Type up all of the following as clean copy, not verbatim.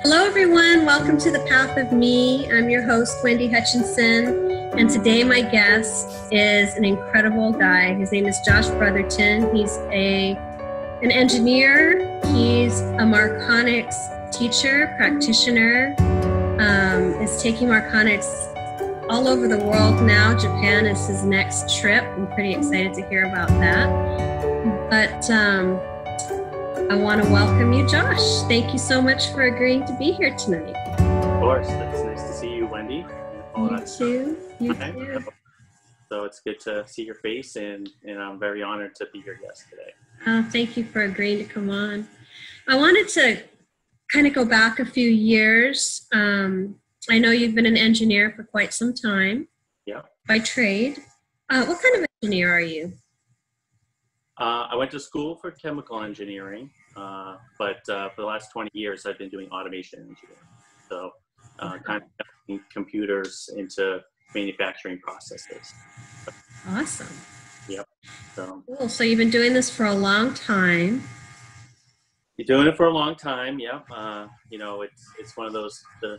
Hello, everyone. Welcome to The Path of Me. I'm your host, Wendy Hutchinson, and today my guest is an incredible guy. His name is Josh Brotherton. He's an engineer. He's a Marconics teacher, practitioner. Is taking Marconics all over the world now. Japan is his next trip. I'm pretty excited to hear about that. But I want to welcome you, Josh. Thank you so much for agreeing to be here tonight. Of course. It's nice to see you, Wendy. You too. You too. So it's good to see your face, and I'm very honored to be your guest today. Thank you for agreeing to come on. I wanted to kind of go back a few years. I know you've been an engineer for quite some time. Yeah. By trade. What kind of engineer are you? I went to school for chemical engineering, but for the last 20 years, I've been doing automation engineering. So kind of putting computers into manufacturing processes. Awesome. Yep. So, cool. So you've been doing this for a long time. You're doing it for a long time. Yep. It's one of those, the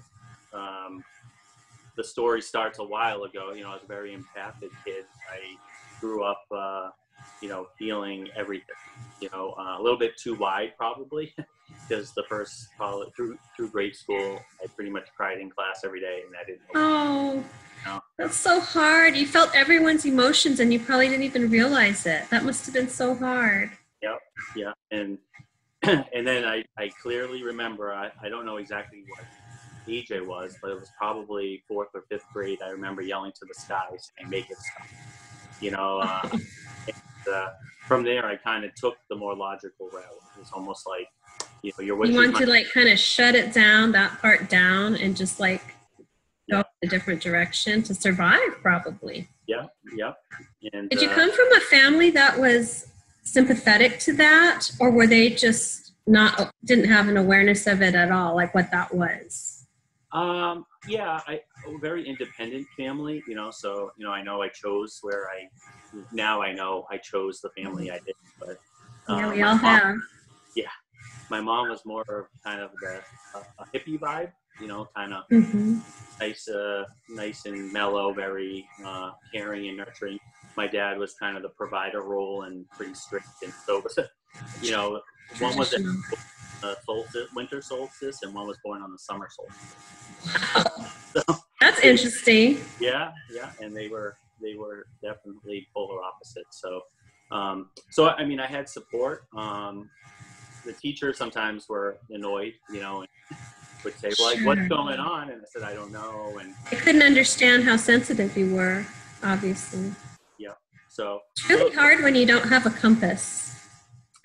story starts a while ago. I was a very empathic kid. I grew up, feeling everything, a little bit too wide probably, because the first through grade school, I pretty much cried in class every day, and I didn't know. Oh, that's so hard. You felt everyone's emotions, and you probably didn't even realize it. That must have been so hard. Yep, yeah, and then I clearly remember, I don't know exactly what age I was, but it was probably 4th or 5th grade. I remember yelling to the sky, saying, "Make it stop," from there, I kind of took the more logical route. It was almost like, you want to kind of shut it down, that part down, and just go in a different direction to survive, probably. Yeah. And did you come from a family that was sympathetic to that, or were they just didn't have an awareness of it at all, like what that was? A very independent family, so, I know I chose I chose the family I did, but yeah, we all have. Yeah. My mom was more of kind of a hippie vibe, kind of nice and mellow, very caring and nurturing. My dad was kind of the provider role and pretty strict, and so one was at winter solstice, and one was born on the summer solstice. So, that's interesting. Yeah, and they were definitely polar opposites. So I had support. The teachers sometimes were annoyed, and would say, "Well, like, what's going on?" And I said, "I don't know." And I couldn't understand how sensitive you were, obviously. Yeah. So it's really hard when you don't have a compass.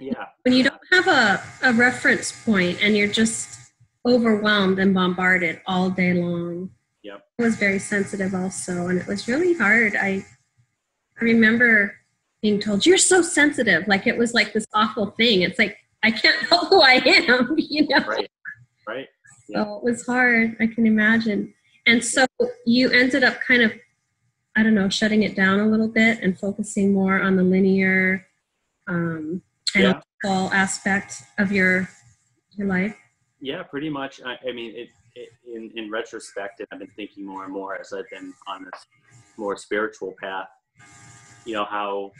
Yeah. When you don't have a reference point, and you're just overwhelmed and bombarded all day long. Yep. I was very sensitive also, and it was really hard. I remember being told, "You're so sensitive," like it was like this awful thing. It's like, I can't help who I am, Right. Yeah. So it was hard, I can imagine. And so you ended up kind of, I don't know, shutting it down a little bit and focusing more on the linear analytical aspect of your life. Yeah, pretty much. In retrospect, and I've been thinking more and more as I've been on this more spiritual path, how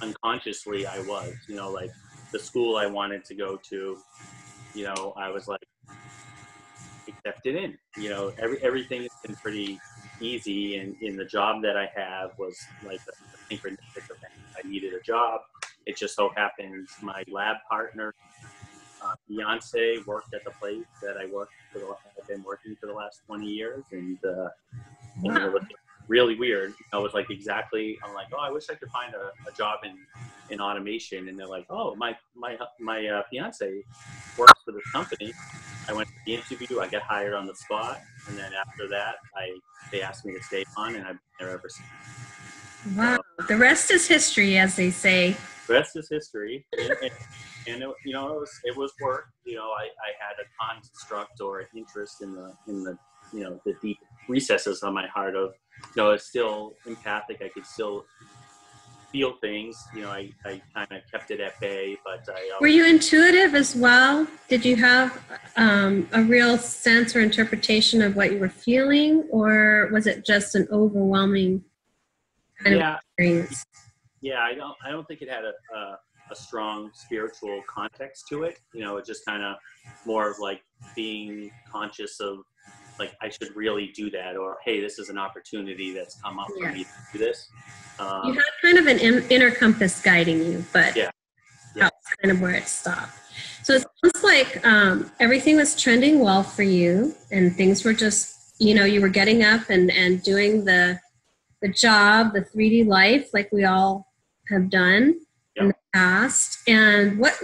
unconsciously I was, like the school I wanted to go to, I was like accepted in, everything has been pretty easy. And in the job that I have was like a synchronistic event. I needed a job. It just so happens my lab partner, fiance, worked at the place that I've been working for the last 20 years, and it was really weird. I was like, I'm like, oh, I wish I could find a job in automation, and they're like, oh, my fiance works for this company. I went to the interview, I got hired on the spot, and then after that, they asked me to stay on, and I've been there ever since. Wow, the rest is history, as they say. The rest is history. And it was work. I had a construct or an interest in the deep recesses of my heart of, it's still empathic. I could still feel things. I kind of kept it at bay, but Were you intuitive as well? Did you have a real sense or interpretation of what you were feeling, or was it just an overwhelming kind of experience? Yeah, I don't think it had a strong spiritual context to it. It's just kind of more of like being conscious of like, I should really do that, or hey, this is an opportunity that's come up for me to do this. You had kind of an inner compass guiding you, but yeah. that's kind of where it stopped. So it sounds like everything was trending well for you, and things were just, you were getting up and doing the job, the 3D life, like we all have done in the past. And what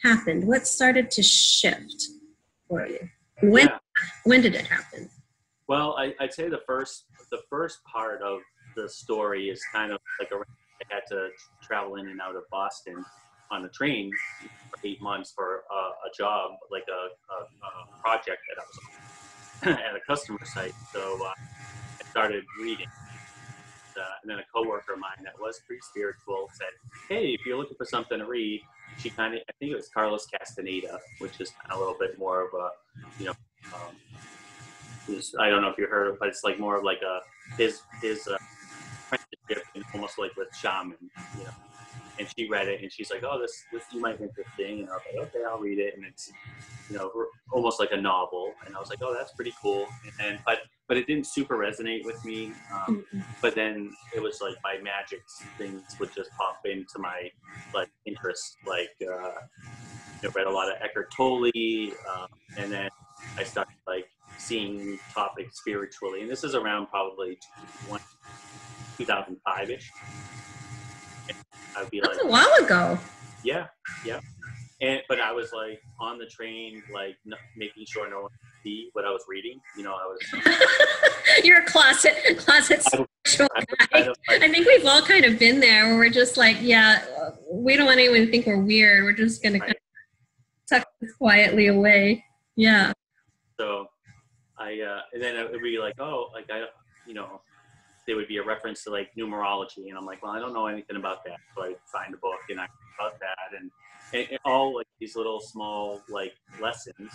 happened? What started to shift for you? When did it happen? Well, I'd say the first part of the story is kind of like I had to travel in and out of Boston on a train for 8 months for a job, like a project that I was on at a customer site. So I started reading. And then a coworker of mine that was pretty spiritual said, hey, if you're looking for something to read, I think it was Carlos Castaneda, which is kind of a little bit more of a, I don't know if you heard of it, but it's like more of like his apprenticeship, almost like with shaman, And she read it and she's like, oh, this you might be interesting. And I was like, okay, I'll read it. And it's, almost like a novel. And I was like, oh, that's pretty cool. And but it didn't super resonate with me. But then it was like by magic, things would just pop into my like interest. Like I read a lot of Eckhart Tolle, and then I started like seeing topics spiritually. And this is around probably 2005-ish. I'd be That's like, a while ago. Yeah. But I was like on the train, like making sure no one could see what I was reading. I was. You're a closet spiritual guy. I think we've all kind of been there, where we're just like, we don't want anyone to think we're weird. We're just gonna kind of tuck this quietly away. Yeah. So and then it would be like, there would be a reference to like numerology, and I'm like, well, I don't know anything about that. So I find a book and I read about that, and all like these little small like lessons.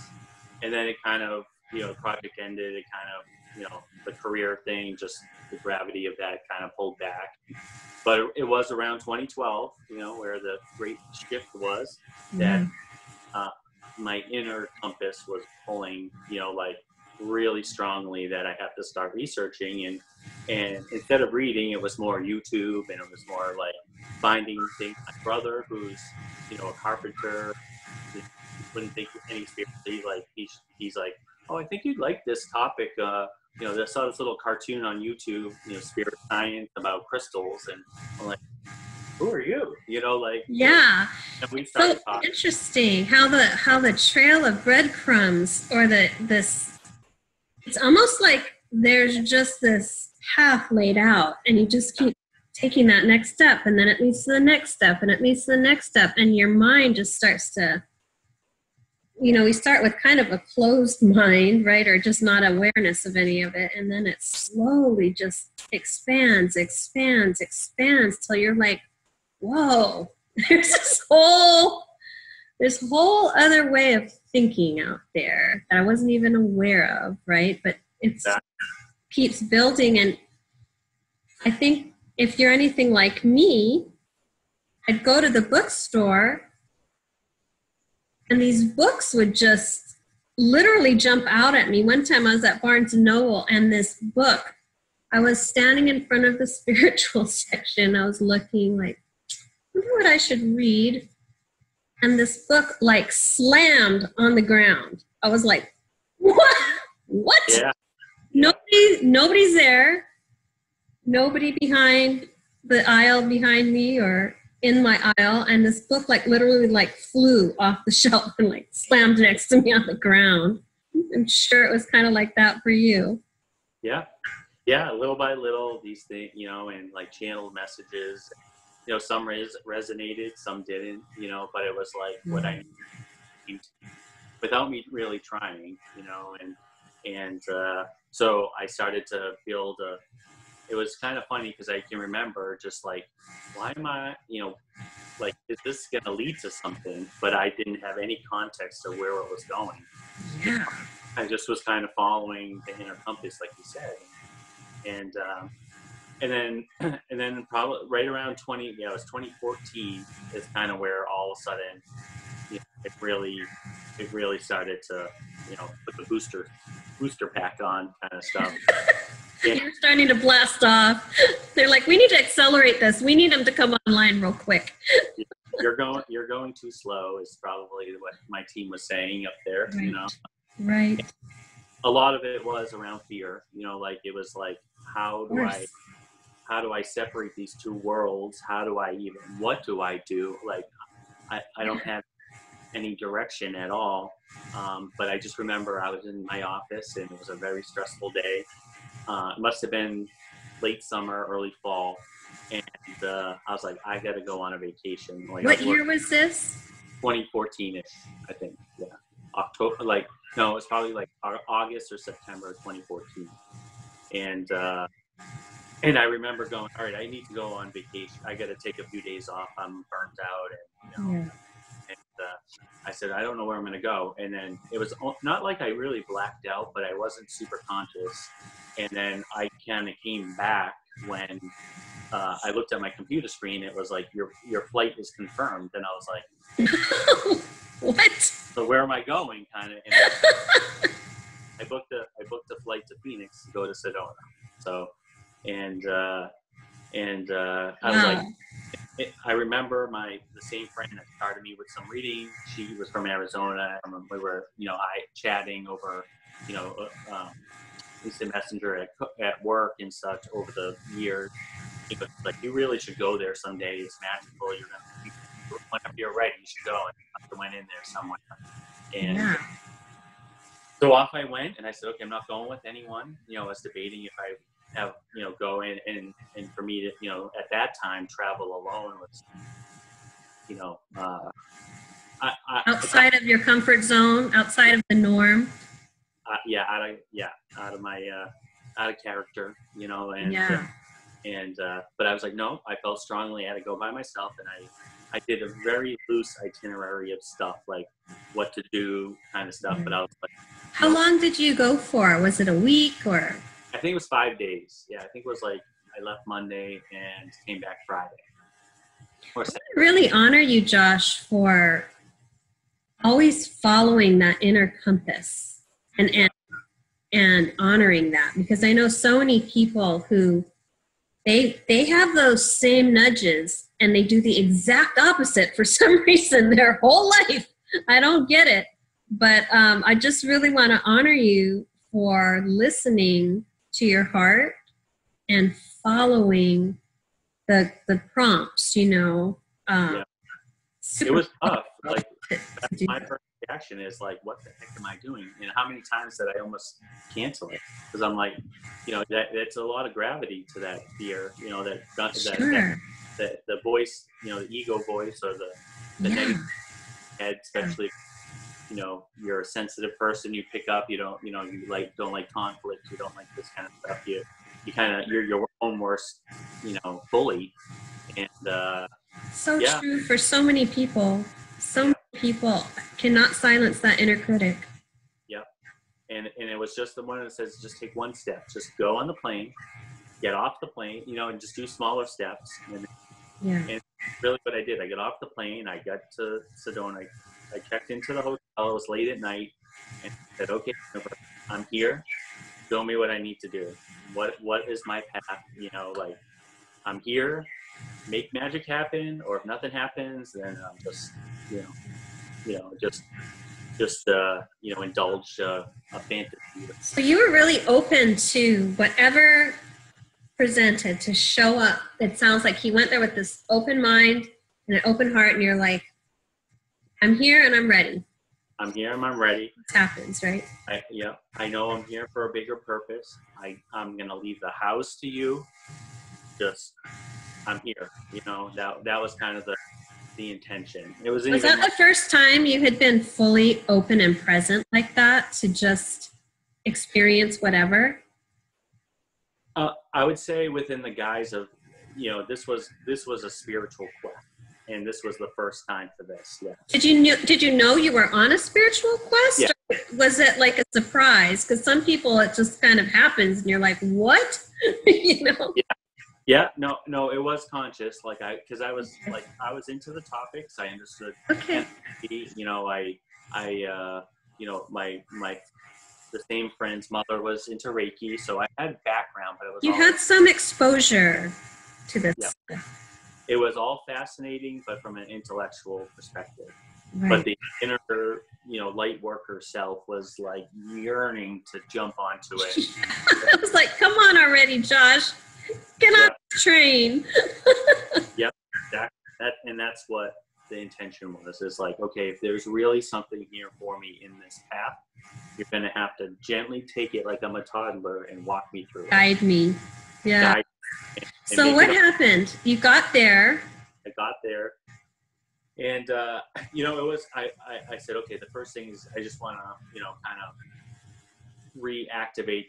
And then it kind of, the project ended. It kind of, the career thing, just the gravity of that kind of pulled back. But it was around 2012, where the great shift was that my inner compass was pulling, like really strongly that I have to start researching, and instead of reading, it was more YouTube, and it was more like finding things. My brother, who's a carpenter, wouldn't think any spiritually. Like he's like, oh, I think you'd like this topic. I saw this little cartoon on YouTube, spirit science about crystals, and I'm like, who are you? Yeah. And we started so talking. Interesting how the trail of breadcrumbs, or this. It's almost like there's just this path laid out, and you just keep taking that next step, and then it leads to the next step, and it leads to the next step, and your mind just starts to, we start with kind of a closed mind, right, or just not awareness of any of it, and then it slowly just expands till you're like, whoa, there's this whole other way of thinking out there that I wasn't even aware of, right? But it keeps building. And I think if you're anything like me, I'd go to the bookstore and these books would just literally jump out at me. One time I was at Barnes & Noble, and this book, I was standing in front of the spiritual section. I was looking like, I wonder what I should read. And this book like slammed on the ground. I was like, what? Yeah. Nobody's there. Nobody behind the aisle behind me or in my aisle. And this book like literally like flew off the shelf and like slammed next to me on the ground. I'm sure it was kind of like that for you. Yeah. Little by little, these things, and like channeled messages. Some resonated, some didn't, but it was like what I needed without me really trying, and so I started to build it was kind of funny because I can remember just like, why am I, like, is this going to lead to something? But I didn't have any context of where it was going. Yeah. I just was kind of following the inner compass, like you said. And then probably right around it was 2014 is kind of where all of a sudden, it really started to, put the booster pack on kind of stuff. You're starting to blast off. They're like, we need to accelerate this. We need them to come online real quick. You're going too slow is probably what my team was saying up there, Right. Right. A lot of it was around fear, like it was like, how do I separate these two worlds? What do I do? Like, I don't have any direction at all. But I just remember I was in my office and it was a very stressful day. It must have been late summer, early fall. And I was like, I got to go on a vacation. Like, what year was this? 2014-ish, I think. Yeah. October, it was probably like August or September 2014. And I remember going, all right, I need to go on vacation. I got to take a few days off. I'm burnt out. And I said, I don't know where I'm going to go. And then it was not like I really blacked out, but I wasn't super conscious. And then I kind of came back when I looked at my computer screen. It was like, your flight is confirmed. And I was like, what? So where am I going? Kind of. I booked a flight to Phoenix to go to Sedona. So, I was like, I remember the same friend that started me with some reading. She was from Arizona. And we were, chatting over, instant messenger at work and such over the years. He was like, you really should go there someday. It's magical. Whenever you're ready, you should go. And I went in there somewhere. And so off I went, and I said, okay, I'm not going with anyone. I was debating if I have, go in and for me to, at that time, travel alone was, outside of your comfort zone, outside of the norm. Out of character, but I was like, no, I felt strongly I had to go by myself, and I did a very loose itinerary of stuff, like what to do kind of stuff. But I was like, how long did you go for? Was it a week or? I think it was 5 days. Yeah, I think it was like I left Monday and came back Friday. I really honor you, Josh, for always following that inner compass and honoring that, because I know so many people who they have those same nudges and they do the exact opposite for some reason their whole life. I don't get it, but I just really want to honor you for listening to your heart and following the prompts, It was tough. Like, that's my first reaction is like, what the heck am I doing? And how many times did I almost cancel it? Because I'm like, that's a lot of gravity to that fear, that the voice, the ego voice or the negative head, especially, you're a sensitive person, you pick up, you don't like conflict, you don't like this kind of stuff. You're your own worst, bully. And true for so many people. So many people cannot silence that inner critic. Yep. And it was just the one that says, just take one step, just go on the plane, get off the plane, and just do smaller steps. And really what I did, I got off the plane, I got to Sedona, I checked into the hotel, it was late at night, and said, okay, I'm here, show me what I need to do. What is my path? I'm here, make magic happen, or if nothing happens, then I'm just, indulge a fantasy. So you were really open to whatever presented to show up. It sounds like he went there with this open mind and an open heart, and you're like, I'm here and I'm ready. I'm here and I'm ready. It happens, right? I know I'm here for a bigger purpose. I'm going to leave the house to you. I'm here. That was kind of the intention. Was that the first time you had been fully open and present like that to just experience whatever? I would say within the guise of, this was a spiritual quest, and this was the first time for this. Yeah. Did you know you were on a spiritual quest? Yeah. Or was it like a surprise? Because some people, it just kind of happens, and you're like, "What?" Yeah. Yeah. No, it was conscious. Because I was into the topics. I understood. Okay. The same friend's mother was into Reiki, so I had background, but it was You had some exposure to this. Yeah. It was all fascinating, but from an intellectual perspective. Right. But the inner, light worker self was like yearning to jump onto it. I was like, "Come on already, Josh. Get on the train." Yep, exactly. That's what the intention was. Is like, okay, if there's really something here for me in this path, you're going to have to gently take it like I'm a toddler and walk me through it. Guide me. Yeah. Guide me so what happened? You got there. I got there. And, it was, I said, okay, the first thing is I just want to, kind of reactivate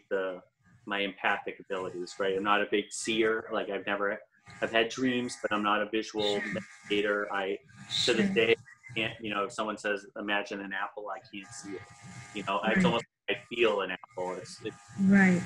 my empathic abilities, right? I'm not a big seer. Like I've had dreams, but I'm not a visual meditator. To this day, can't, if someone says, imagine an apple, I can't see it. Right. It's almost like I feel an apple. It's right.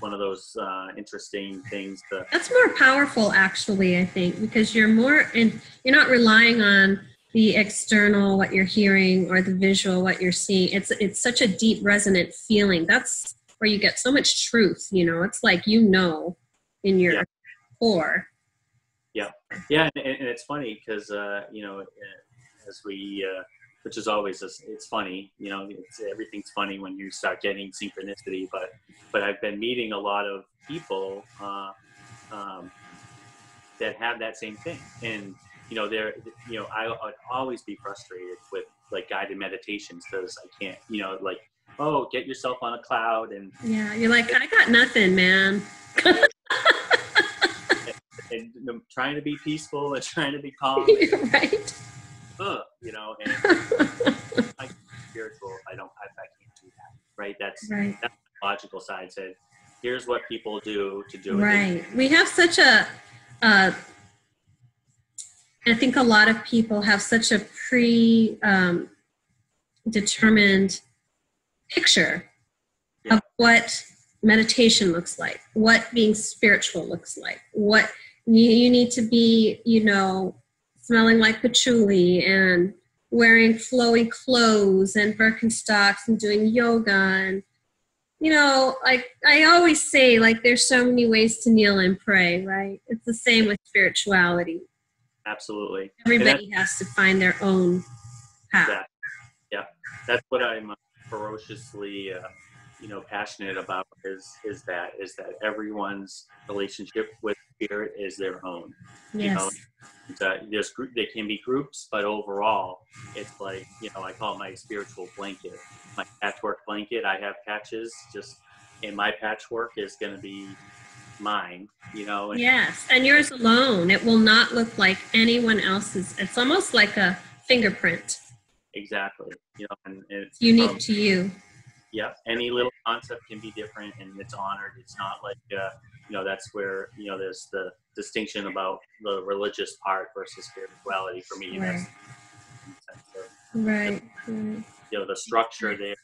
One of those interesting things. That's more powerful, actually, I think, because you're not relying on the external, what you're hearing, or the visual, what you're seeing. It's such a deep, resonant feeling. That's where you get so much truth. It's like in your core. Yeah, and it's funny because as we, which is always it's funny. Everything's funny when you start getting synchronicity. But I've been meeting a lot of people that have that same thing, and I would always be frustrated with like guided meditations because I can't, get yourself on a cloud and you're like, I got nothing, man. and trying to be peaceful and trying to be calm. Right. And like spiritual, I can't do that. Right. That's the logical side said, here's what people do to do it. Right. We have such I think a lot of people have such a determined picture of what meditation looks like, what being spiritual looks like, what you need to be, smelling like patchouli and wearing flowy clothes and Birkenstocks and doing yoga. And, like I always say, like there's so many ways to kneel and pray, right? It's the same with spirituality. Absolutely. Everybody has to find their own path. Yeah. That's what I'm ferociously, passionate about is that everyone's relationship with spirit is their own. Yes. There can be groups, but overall, it's like, I call it my spiritual blanket, my patchwork blanket. I have patches and my patchwork is going to be mine, Yes. And yours alone. It will not look like anyone else's. It's almost like a fingerprint. Exactly. And it's unique to you. Yeah. Any little concept can be different and it's honored. It's not like, that's where, there's the distinction about the religious part versus spirituality for me. Right. Right. Right. The structure there,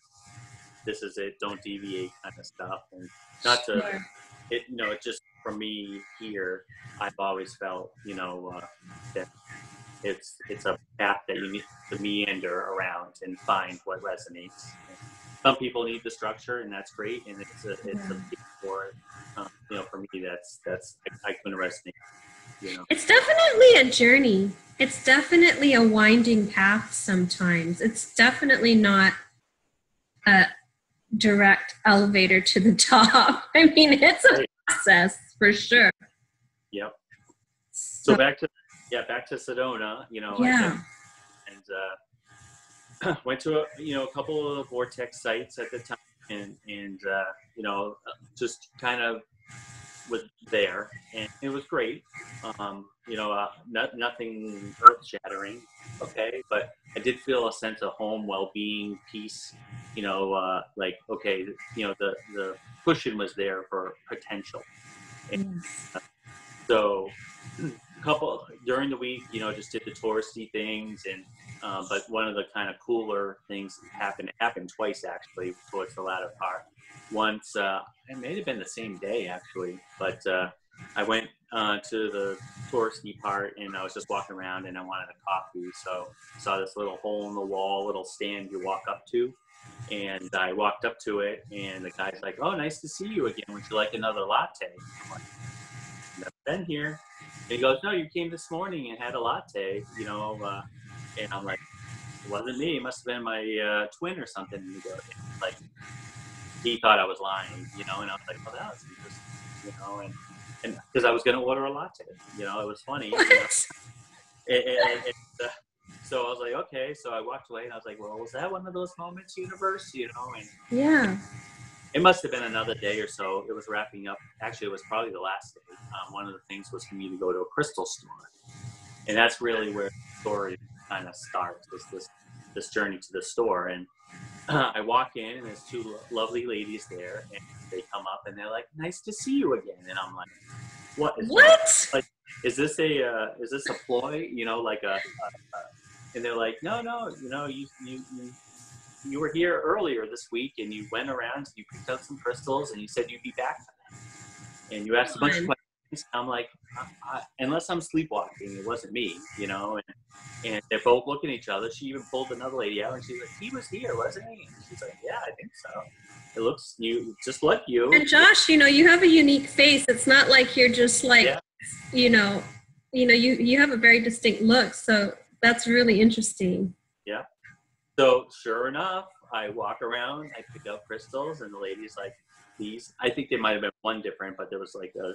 this is it, don't deviate kind of stuff. And not to, Sure. It just for me here, I've always felt, that it's a path that you need to meander around and find what resonates. Some people need the structure, and that's great, and it's a big for it. For me, that's I couldn't resonate. It's definitely a journey. It's definitely a winding path. Sometimes it's definitely not a direct elevator to the top. I mean, it's a process for sure. Yep. So back to Sedona. And went to a couple of vortex sites at the time, and just kind of was there, and it was great. Nothing earth shattering, okay, but I did feel a sense of home, well being, peace. Like okay, the cushion was there for potential. And, so couple during the week, just did the touristy things, and but one of the kind of cooler things happened twice actually towards the latter part. Once, it may have been the same day actually, but I went to the touristy part, and I was just walking around, and I wanted a coffee, so I saw this little hole in the wall, little stand you walk up to, and I walked up to it, and the guy's like, "Oh, nice to see you again. Would you like another latte?" I'm like, "Never been here." And he goes, "No, you came this morning and had a latte, and I'm like, "It wasn't me. It must have been my twin or something." And he goes, like, he thought I was lying, and I was like, "Oh, that was interesting," and because I was going to order a latte, it was funny. So I was like, okay. So I walked away, and I was like, well, was that one of those moments, universe? And Yeah. it must have been another day or so. It was wrapping up. Actually, it was probably the last day. One of the things was for me to go to a crystal store, and that's really where the story kind of starts. Was this journey to the store, and I walk in, and there's two lovely ladies there, and they come up, and they're like, "Nice to see you again." And I'm like, "What? Like, is this a ploy? And they're like, "No, you were here earlier this week, and you went around, and you picked out some crystals, and you said you'd be back for them. And you asked a bunch of questions." I'm like, unless I'm sleepwalking, it wasn't me, And they're both looking at each other. She even pulled another lady out, and she's like, "He was here, wasn't he?" And she's like, "Yeah, I think so. It looks just like you." And Josh, you have a unique face. It's not like you're just like, you have a very distinct look. So that's really interesting. Yeah. So sure enough, I walk around, I pick up crystals, and the lady's like, "These." I think there might have been one different, but there was like a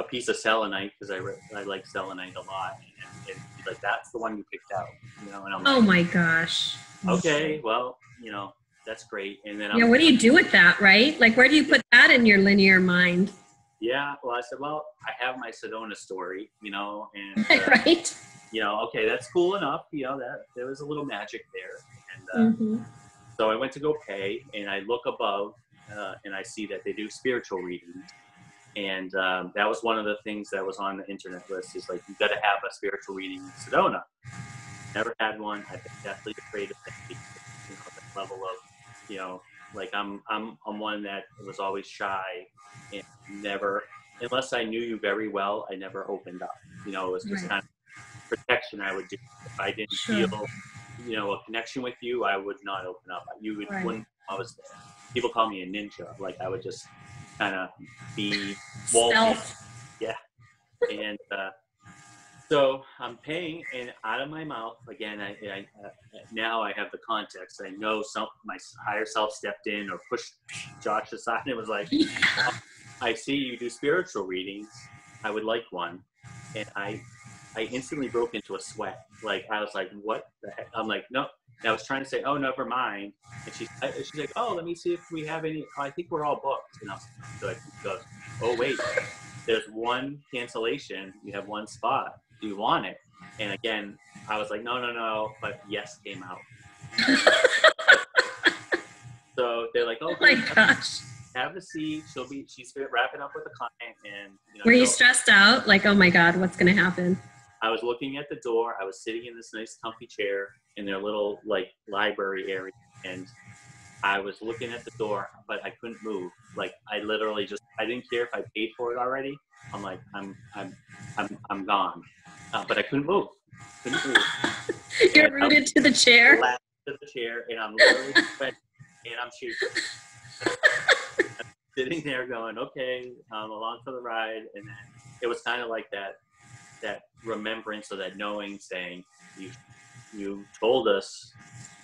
piece of selenite, because I like selenite a lot, and she's like, "That's the one you picked out," And I'm like, oh my gosh. Okay, well, that's great. And then what do you do with that, right? Like, where do you put that in your linear mind? Yeah, well, I said, well, I have my Sedona story, and right. Okay, that's cool enough. That there was a little magic there, and so I went to go pay, and I look above, and I see that they do spiritual readings, and that was one of the things that was on the internet list. Is like, you got to have a spiritual reading in Sedona. Never had one. I've been deathly afraid of that level of, like I'm one that was always shy, and never, unless I knew you very well, I never opened up. It was just kind of protection I would do. If I didn't feel, a connection with you, I would not open up. You would, when I was there, people call me a ninja. Like, I would just kind of be yeah. And so I'm paying, and out of my mouth again. I now I have the context. I know my higher self stepped in or pushed Josh aside and was like, "I see you do spiritual readings. I would like one." And I instantly broke into a sweat. Like, I was like, "What the heck?" I'm like, "No." And I was trying to say, "Oh, never mind." And she's like, "Oh, let me see if we have any. I think we're all booked." And I was like, "Good." She goes, "Oh, wait. There's one cancellation. You have one spot. Do you want it?" And again, I was like, no, but yes came out. So they're like, "Oh my gosh, have a seat." She's wrapping up with a client, and were you stressed out? Like, oh my God, what's going to happen? I was looking at the door. I was sitting in this nice comfy chair in their little like library area, and I was looking at the door, but I couldn't move. Like, I literally I didn't care if I paid for it already. I'm like, I'm gone. But I couldn't move. You're rooted to the chair. To the chair, and I'm literally sweating, and I'm shaking. I'm sitting there going, okay, along for the ride. And then it was kind of like that remembrance of that knowing, saying, you told us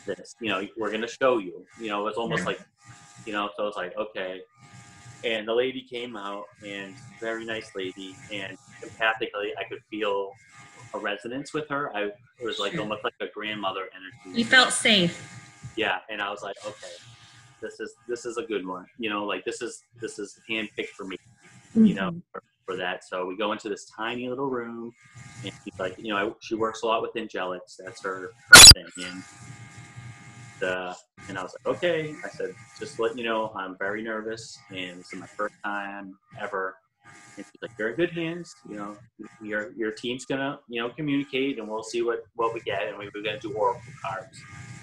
this, we're going to show you. It was almost like, so I was like, okay. And the lady came out, and very nice lady, and empathically I could feel a resonance with her. It was like almost like a grandmother energy. You felt safe. Yeah, and I was like, okay. this is a good one. You know, like this is handpicked for me. Mm-hmm. You know, for that. So we go into this tiny little room, and she's like, you know, she works a lot with angelics. That's her thing. And I was like, okay. I said, just letting you know, I'm very nervous, and this is my first time ever. And she's like, you're in good hands. You know, your team's gonna, you know, communicate, and we'll see what we get, and we're gonna do oracle cards.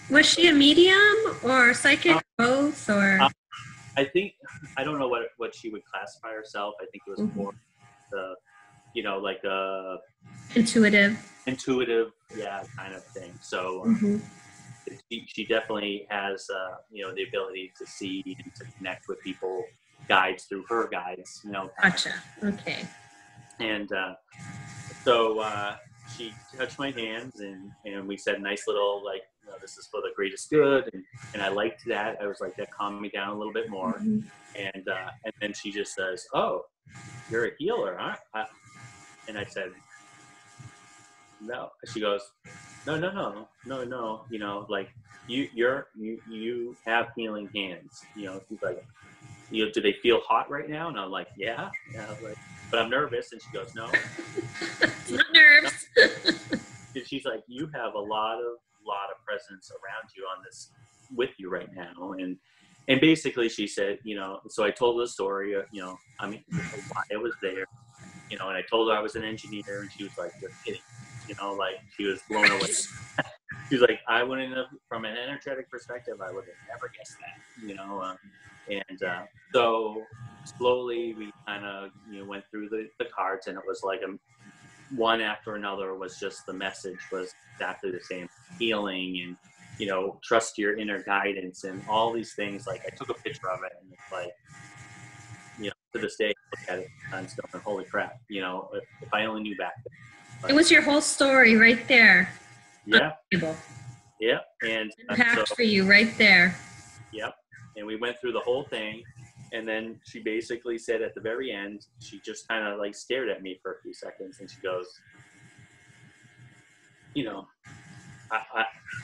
Was she a medium or psychic, both, or? I think, I don't know what she would classify herself. I think it was more the, you know, like a intuitive, yeah, kind of thing. So she definitely has, you know, the ability to see and to connect with people, guides through her guides, you know. Gotcha. Okay. And so she touched my hands, and we said a nice little, like, you know, this is for the greatest good, and I liked that. I was like, that calmed me down a little bit more. And then she just says, "Oh, you're a healer, huh?" And I said, "No." She goes, "No. You know, like you have healing hands. You know." She's like, "You know, do they feel hot right now?" And I'm like, "Yeah." I was like, "But I'm nervous." And she goes, "No, it's not nerves." And she's like, "You have a lot of presence around you on this with you right now." And basically she said, you know, so I told her the story, you know, I mean, why I was there, you know, and I told her I was an engineer, and she was like, "You're kidding." You know, like she was blown away. She's like, "I wouldn't have, from an energetic perspective, I would have never guessed that," you know. So slowly we kind of, you know, went through the cards, and it was like one after another was just, the message was exactly the same: healing, and, you know, trust your inner guidance, and all these things. Like, I took a picture of it, and it's like, you know, to this day, I look at it and I'm going, holy crap, you know, if I only knew back then. But, it was your whole story right there. Yeah. Yeah. And packed for you right there. Yep. And we went through the whole thing. And then she basically said at the very end, she just kind of like stared at me for a few seconds, and she goes, "You know,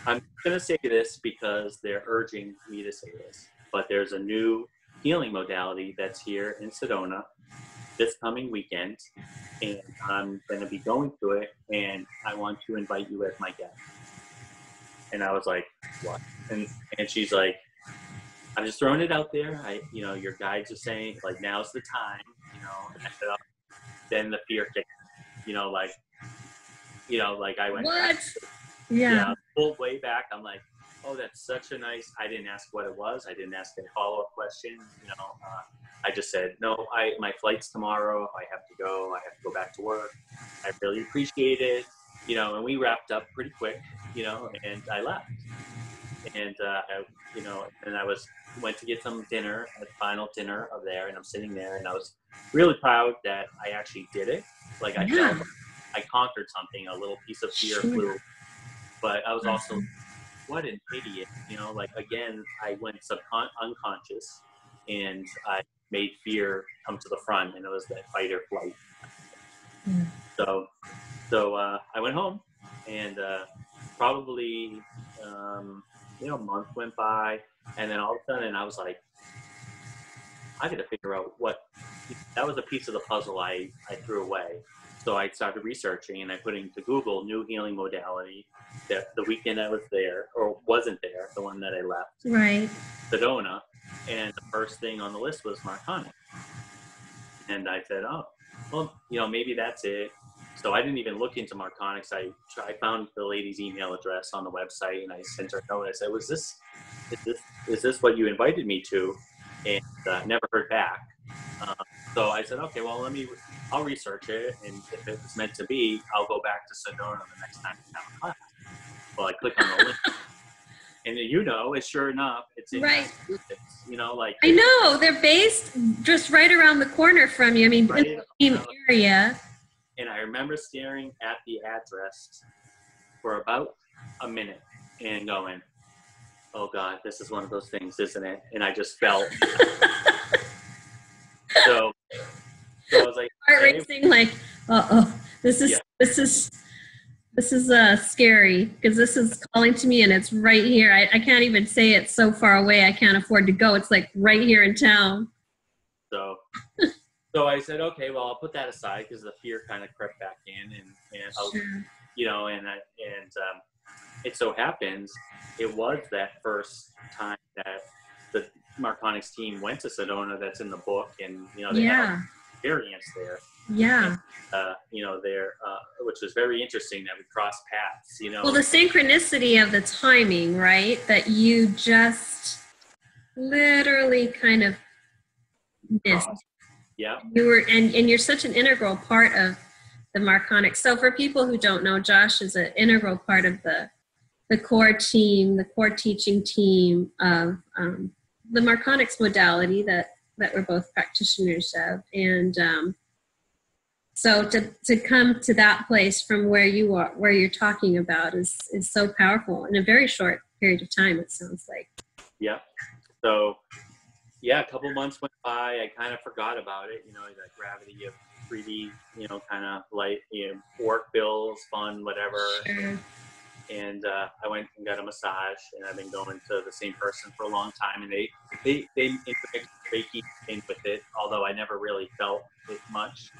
I'm going to say this because they're urging me to say this, but there's a new healing modality that's here in Sedona this coming weekend, and I'm going to be going to it, and I want to invite you as my guest." And I was like, "What?" And she's like, "I'm just throwing it out there. You know, your guides are saying, like, now's the time, you know." And I said, then the fear kicked, you know, like I went, "What?" Back. Yeah, pulled way back. I'm like, "Oh, that's such a nice," I didn't ask what it was. I didn't ask a follow-up question. You know, I just said, "No, my flight's tomorrow. I have to go. I have to go back to work. I really appreciate it." You know, and we wrapped up pretty quick, you know, and I left. And, you know, and I went to get some dinner, a final dinner of there, and I'm sitting there, and I was really proud that I actually did it. Like, I felt like I conquered something, a little piece of fear flew. But I was also, what an idiot, you know, like, again, I went unconscious, and I made fear come to the front, and it was that fight or flight. So I went home, and probably, you know, a month went by, and then all of a sudden I was like, I got to figure out that was a piece of the puzzle I threw away. So I started researching, and I put into Google new healing modality. That the weekend I was there, or wasn't there, the one that I left, right, Sedona, and the first thing on the list was Marconic. And I said, "Oh, well, you know, maybe that's it." So I didn't even look into Marconics. I found the lady's email address on the website, and I sent her a note. I said, is this what you invited me to? And never heard back. So I said, okay, well, I'll research it, and if it's meant to be, I'll go back to Sedona the next time we have a class. Well, I click on the link, and you know, it's sure enough, it's in Massachusetts. You know, like, I know they're based just right around the corner from you. I mean, in the same area. And I remember staring at the address for about a minute and going, "Oh God, this is one of those things, isn't it?" And I just felt. So I was like, heart racing, like, this is This is scary because this is calling to me and it's right here. I can't even say it's so far away. I can't afford to go. It's like right here in town. So, so I said, okay, well, I'll put that aside because the fear kind of crept back in, and I was, Sure. you know, it so happens it was that first time that the Marconics team went to Sedona. That's in the book, and you know they had Yeah. experience there. Yeah. And, you know, there, which was very interesting that we crossed paths. You know. Well, the synchronicity of the timing, right? That you just literally kind of missed. Yeah. You were, and you're such an integral part of the Marconics. So for people who don't know, Josh is an integral part of the core team, the core teaching team of the Marconics modality that we're both practitioners of. And so to come to that place from where you are, where you're talking about is so powerful in a very short period of time, it sounds like. Yeah. So, yeah, a couple months went by. I kind of forgot about it, you know, that gravity of 3D, you know, kind of like, you know, work bills, fun, whatever. Sure. And I went and got a massage, and I've been going to the same person for a long time, and they intermixed Reiki in with it, although I never really felt it much.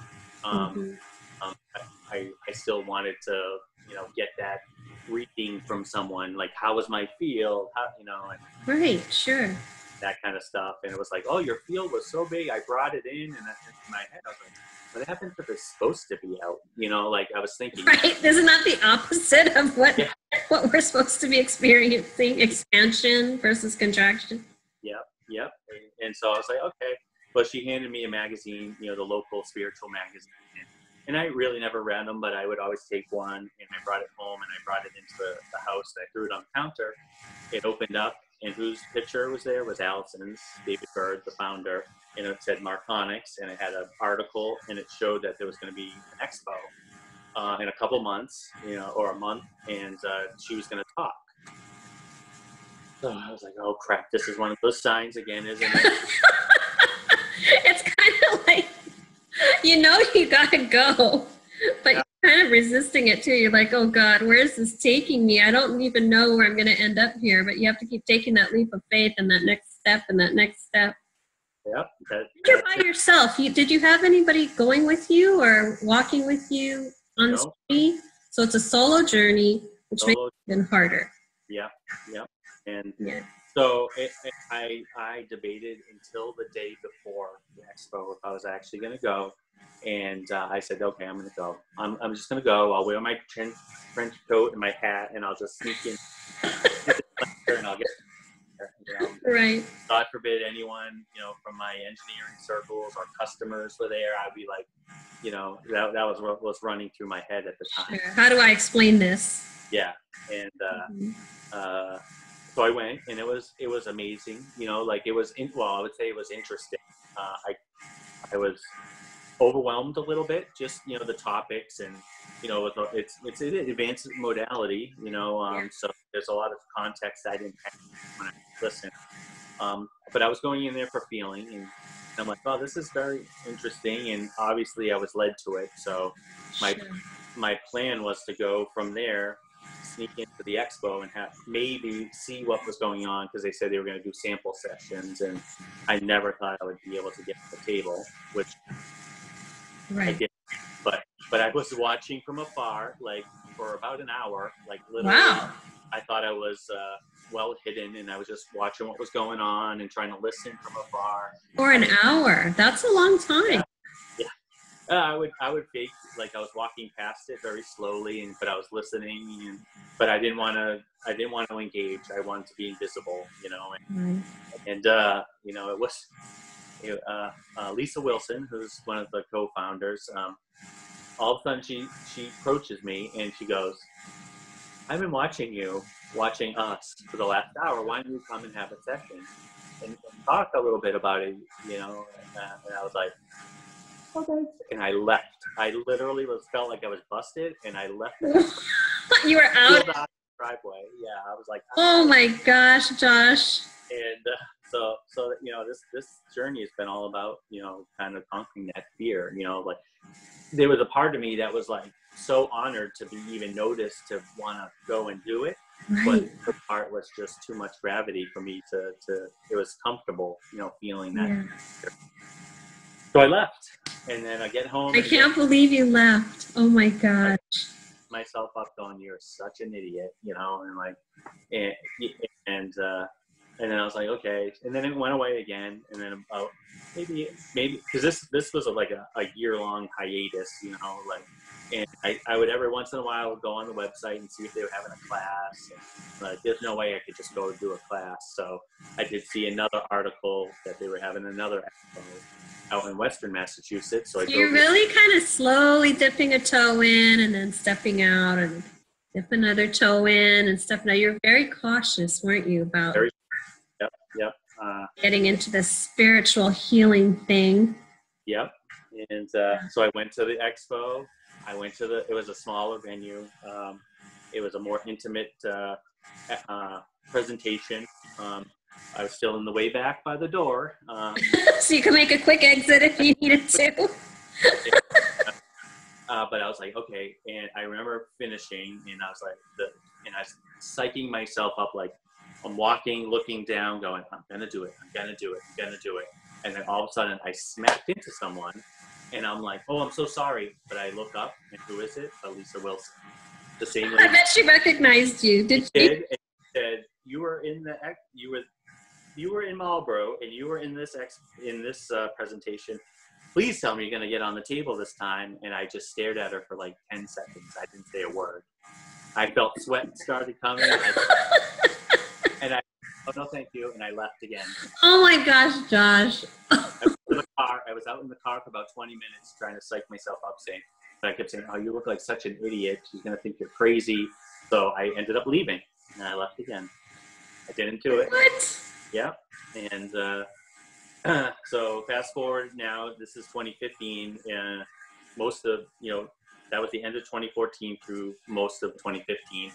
I still wanted to, you know, get that reading from someone, like how was my field, how, you know, and Right, sure. that kind of stuff. And it was like, oh, your field was so big, I brought it in, and in my head I was like, what happened to this supposed to be out? You know, like I was thinking, right? Isn't that the opposite of what yeah. what we're supposed to be experiencing? Expansion versus contraction. Yep. And so I was like, okay. But she handed me a magazine, you know, the local spiritual magazine. And I really never read them, but I would always take one, and I brought it home, and I brought it into the house, and I threw it on the counter. It opened up, and whose picture was there was Allison's, David Bird, the founder, and it said Marconics, and it had an article, and it showed that there was going to be an expo in a couple months, you know, or a month, and she was going to talk. So I was like, oh crap, this is one of those signs again, isn't it? It's kind of like, you know, you gotta go, but Yeah. you're kind of resisting it too. You're like, oh God, where is this taking me? I don't even know where I'm going to end up here, but you have to keep taking that leap of faith and that next step and that next step. Yep. You're by yourself. Did you have anybody going with you or walking with you on this journey? So it's a solo journey, which makes it even harder. Yeah. And yeah. So I debated until the day before the expo if I was actually going to go, and I said, okay, I'm going to go. I'm just going to go. I'll wear my trench coat and my hat, and I'll just sneak in, and I'll get there. You know? Right. God forbid anyone, you know, from my engineering circles or customers were there. I'd be like, you know, that was what was running through my head at the time. Sure. How do I explain this? Yeah, and so I went, and it was amazing. You know, like it was I would say it was interesting. I was overwhelmed a little bit, just, you know, the topics, and you know, it's an advanced modality. You know, so there's a lot of context I didn't have when I listened. But I was going in there for feeling, and I'm like, oh, this is very interesting, and obviously I was led to it. So my plan was to go from there, sneak into the expo, and maybe see what was going on, because they said they were going to do sample sessions, and I never thought I would be able to get to the table, which I did. But I was watching from afar, like for about an hour, like literally. Wow. I thought I was well hidden, and I was just watching what was going on and trying to listen from afar. For an hour, that's a long time. Yeah. I would fake like I was walking past it very slowly, but I was listening, but I didn't want to engage. I wanted to be invisible, you know. And you know, it was Lisa Wilson, who's one of the co-founders. All of a sudden, she approaches me and she goes, "I've been watching us for the last hour. Why don't you come and have a session and talk a little bit about it?" You know, and I was like, okay. And I left. I literally felt like I was busted, and I left. You were out. The driveway. Yeah, I was like, oh my gosh, Josh. And so you know, this journey has been all about, you know, kind of conquering that fear. You know, like there was a part of me that was like so honored to be even noticed to want to go and do it. Right. But the part was just too much gravity for me to it was comfortable, feeling that. Yeah. So I left, and then I get home. I can't believe you left. Oh my gosh. Myself up going, you're such an idiot, and like, and then I was like, okay, and then it went away again, and then about maybe because this was like a year-long hiatus, like, and I would every once in a while go on the website and see if they were having a class, and like, there's no way I could just go do a class, so I did see another article that they were having another expo out in Western Massachusetts. So you're really kind of slowly dipping a toe in and then stepping out and dip another toe in and stuff. Now you're very cautious, weren't you, about Yep. Getting into the spiritual healing thing. Yep. And so I went to the expo. It was a smaller venue. It was a more intimate presentation. I was still in the way back by the door. So you could make a quick exit if you needed to. But I was like, okay. And I remember finishing, and I was like, and I was psyching myself up, like I'm walking, looking down, going, I'm gonna do it. And then all of a sudden, I smacked into someone, and I'm like, oh, I'm so sorry. But I look up, and who is it? Lisa Wilson, the same lady. I bet she recognized you. Did she? And said, you were in Marlboro, and you were in this presentation. Please tell me you're going to get on the table this time. And I just stared at her for like 10 seconds. I didn't say a word. I felt sweat started coming. Oh, no, thank you. And I left again. Oh my gosh, Josh. I was out in the car for about 20 minutes trying to psych myself up, but I kept saying, oh, you look like such an idiot. She's going to think you're crazy. So I ended up leaving, and I left again. I didn't do it. What? Yeah. And so fast forward now, this is 2015. Most of, that was the end of 2014 through most of 2015.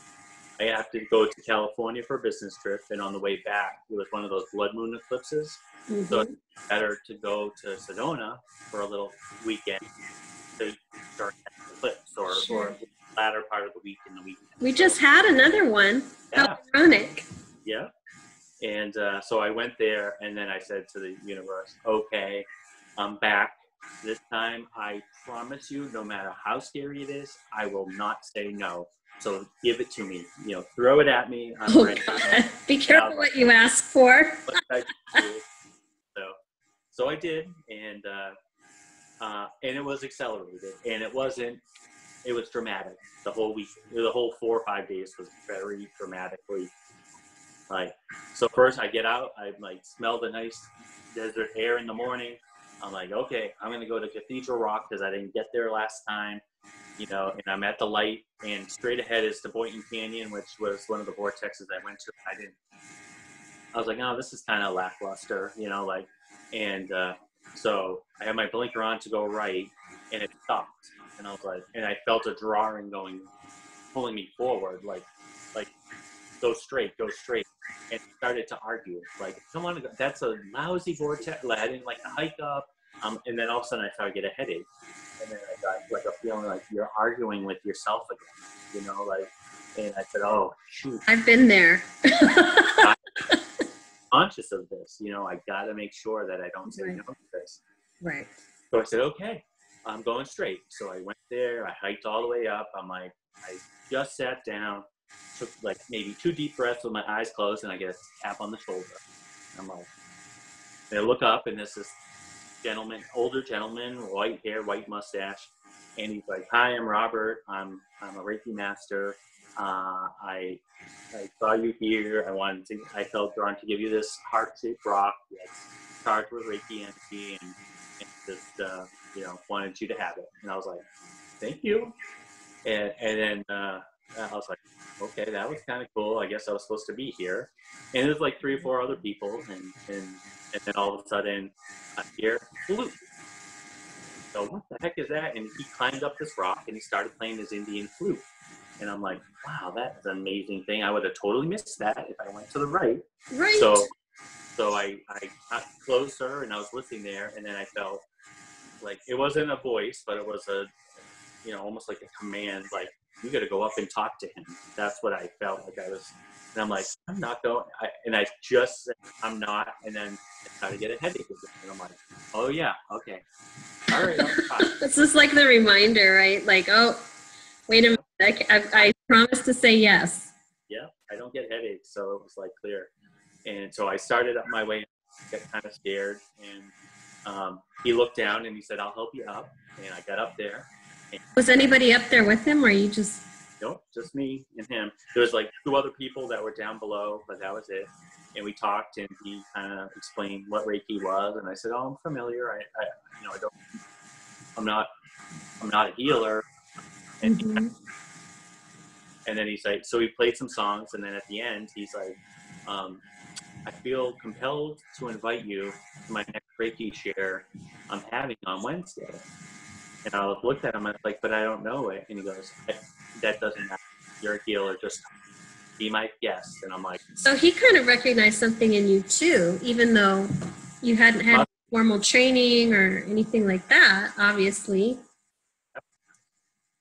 I have to go to California for a business trip, and on the way back, it was one of those blood moon eclipses. Mm-hmm. So it's better to go to Sedona for a little weekend to start the eclipse, or the latter part of the week in the weekend. We just had another one. Yeah. How ironic. Yeah. And so I went there, and then I said to the universe, okay, I'm back. This time, I promise you, no matter how scary it is, I will not say no. So give it to me, throw it at me. I'm ready. God. Be careful what you ask for. So I did, and it was accelerated, and it was dramatic. The whole week, the whole 4 or 5 days was very dramatically. Like, so first I get out, I like smell the nice desert air in the morning. I'm like, okay, I'm going to go to Cathedral Rock because I didn't get there last time, and I'm at the light, and straight ahead is the Boynton Canyon, which was one of the vortexes I went to. I was like, oh, this is kind of lackluster, and so I had my blinker on to go right, and it stopped, and I was like, and I felt a drawing pulling me forward, like go straight, and started to argue, like, come on, that's a lousy vortex. I didn't like to hike up, and then all of a sudden I started to get a headache, and then I got like a feeling like you're arguing with yourself again, and I said, oh shoot, I've been there. I'm conscious of this, I gotta make sure that I don't say no to this. Right. So I said, okay, I'm going straight. So I went there, I hiked all the way up. I'm like, I just sat down, took like maybe 2 deep breaths with my eyes closed, and I get a tap on the shoulder. I'm like, and I look up, and this is older gentleman, white hair, white mustache, and he's like, hi, I'm Robert. I'm a Reiki master. I saw you here. I felt drawn to give you this heart-shaped rock that's charged with Reiki energy, and just wanted you to have it. And I was like, thank you. And then I was like, okay, that was kind of cool. I guess I was supposed to be here. And there's like 3 or 4 other people, and then all of a sudden I hear flute. So what the heck is that? And he climbed up this rock, and he started playing his Indian flute. And I'm like, wow, that's an amazing thing. I would have totally missed that if I went to the right. Right. So I got closer, and I was listening there, and then I felt like it wasn't a voice, but it was almost like a command, like, you got to go up and talk to him. That's what I felt like I was. And I'm like, I'm not going. And I just said, I'm not. And then I try to get a headache with it. And I'm like, oh, yeah, okay. All right, I'll try. It's just like the reminder, right? Like, oh, wait a minute. I promised to say yes. Yeah, I don't get headaches. So it was like clear. And so I started up my way, got kind of scared. And he looked down and he said, I'll help you up. And I got up there. Was anybody up there with him, or you just? Nope, just me and him. There was like 2 other people that were down below, but that was it. And we talked, and he kind of explained what Reiki was, and I said, "Oh, I'm familiar. I'm not a healer." And and then he's like, so he played some songs, and then at the end, he's like, "I feel compelled to invite you to my next Reiki share I'm having on Wednesday." And I looked at him, I was like, but I don't know it. And he goes, that doesn't matter. You're a healer. Just be my guest. And I'm like. So he kind of recognized something in you too, even though you hadn't had formal training or anything like that, obviously.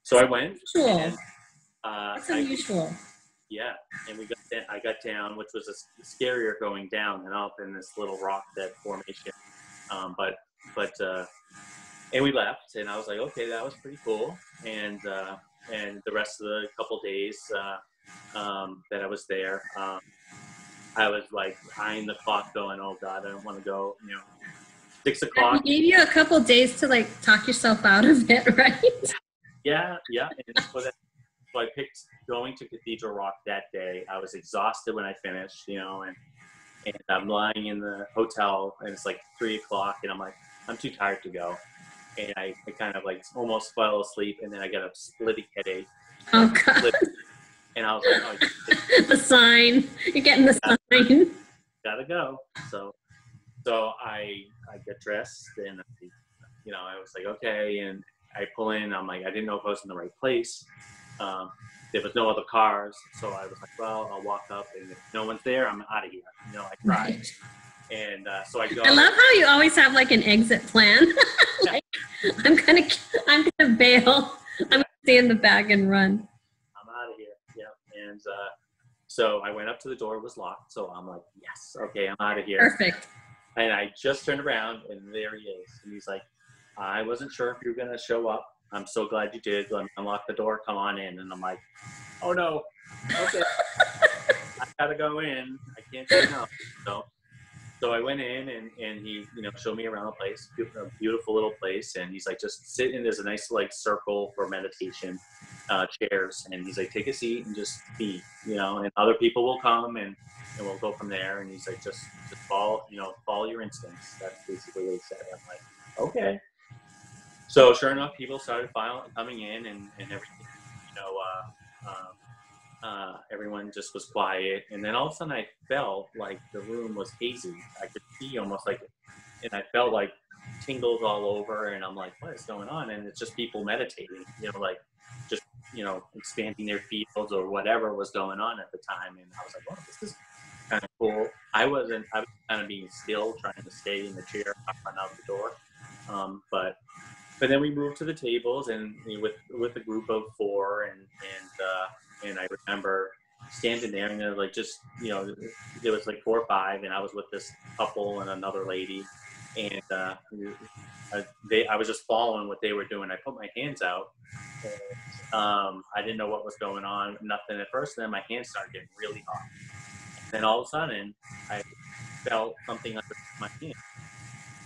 So I went. Cool. And, that's unusual. Yeah. And I got down, which was scarier going down than up in this little rock bed formation. And we left, and I was like, okay, that was pretty cool. And the rest of the couple days that I was there, I was like eyeing the clock, going, oh God, I don't want to go. 6 o'clock. He gave you a couple days to like talk yourself out of it, right? Yeah. And so I picked going to Cathedral Rock that day. I was exhausted when I finished, and I'm lying in the hotel, and it's like 3 o'clock, and I'm like, I'm too tired to go. And I kind of like almost fell asleep, and then I got a splitting headache. Oh God! And I was like, "Oh, the sign! You're getting the sign." Gotta go. So I get dressed, and I was like, okay, and I pull in. I'm like, I didn't know if I was in the right place. There was no other cars, so I was like, well, I'll walk up, and if no one's there, I'm out of here. I cried. Right. And so I go. I love how you always have like an exit plan. Like, I'm gonna bail. I'm gonna stay in the bag and run. I'm out of here. Yeah. And so I went up to the door. It was locked. So I'm like, yes, okay, I'm out of here. Perfect. And I just turned around, and there he is. And he's like, I wasn't sure if you were gonna show up. I'm so glad you did. Let me unlock the door. Come on in. And I'm like, oh no. Okay. I gotta go in. I can't say no. So I went in, and he, showed me around the place, a beautiful little place. And he's like, just sit in. There's a nice like circle for meditation chairs. And he's like, take a seat and just be, and other people will come and we'll go from there. And he's like, just follow your instincts. That's basically what he said. I'm like, okay. So sure enough, people started coming in and everything, everyone just was quiet. And then all of a sudden I felt like the room was hazy. I could see almost like, and I felt like tingles all over, and I'm like, what is going on? And it's just people meditating, like just, expanding their fields or whatever was going on at the time. And I was like, oh, this is kind of cool. I was kind of being still, trying to stay in the chair, not run out the door. But then we moved to the tables, and with a group of 4, and I remember standing there, and there was like just there was like 4 or 5, and I was with this couple and another lady, and I was just following what they were doing. I put my hands out, and I didn't know what was going on, nothing at first. And then my hands started getting really hot. And then all of a sudden, I felt something under my hand.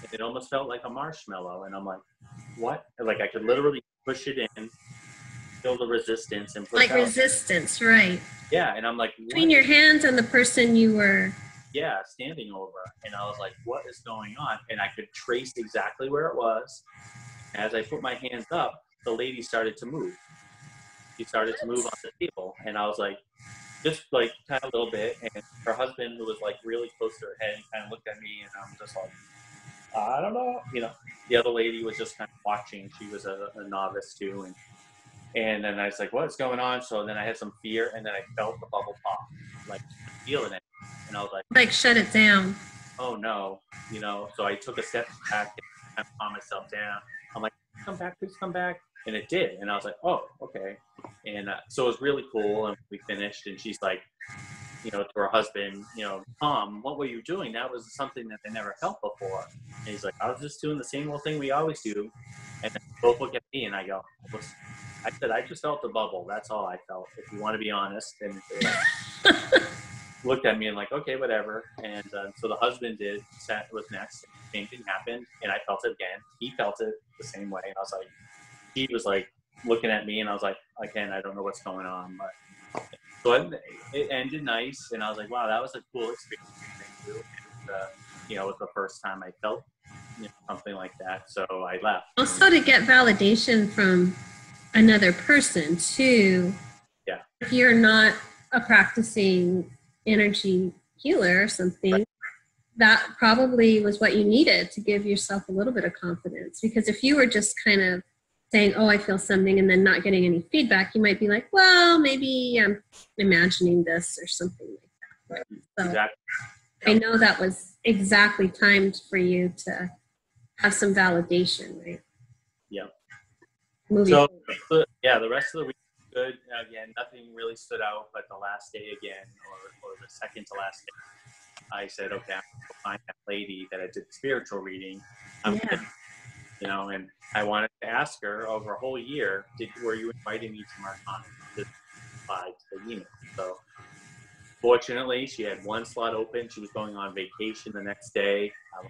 And it almost felt like a marshmallow, and I'm like, what? Like I could literally push it in, feel the resistance, and push like out. Resistance, right? Yeah, and I'm like, what? Between your hands and the person you were. Yeah, standing over, and I was like, what is going on? And I could trace exactly where it was. As I put my hands up, the lady started to move. She started to move on the table, and I was like, just like kind of a little bit. And her husband, who was like really close to her head, kind of looked at me, and I'm just like, I don't know. The other lady was just kind of watching. She was a novice too, and then I was like, what's going on? So then I had some fear, and then I felt the bubble pop, like feeling it, and I was like, shut it down. Oh no, So I took a step back and kind of calm myself down. I'm like, come back, please come back. And it did. And I was like, oh, okay. And so it was really cool. And we finished, and she's like, you know, to her husband, you know, Tom, what were you doing? That was something that they never felt before. And he's like, I was just doing the same old thing we always do. And then both look at me, and I go, I said, I just felt the bubble. That's all I felt, if you want to be honest. And they like, looked at me and like, okay, whatever. And so the husband was next. Same thing happened, and I felt it again. He felt it the same way. And I was like, he was like looking at me, and I was like, again, I don't know what's going on. But so it ended nice, and I was like, wow, that was a cool experience. Thank you. And, you know, it was the first time I felt, you know, something like that. So I left. Also, to get validation from another person too. Yeah. If you're not a practicing energy healer or something, right, that probably was what you needed to give yourself a little bit of confidence. Because if you were just kind of saying, oh, I feel something, and then not getting any feedback, you might be like, well, maybe I'm imagining this or something like that. Right? So exactly. I know that was exactly timed for you to have some validation, right? Yeah. So, yeah, the rest of the week was good. Again, nothing really stood out, but the last day again, or the second to last day, I said, okay, I'm going to find that lady that I did the spiritual reading. You know, and I wanted to ask her over a whole year, were you inviting me to Marcon to apply to the email? So fortunately, she had one slot open. She was going on vacation the next day. I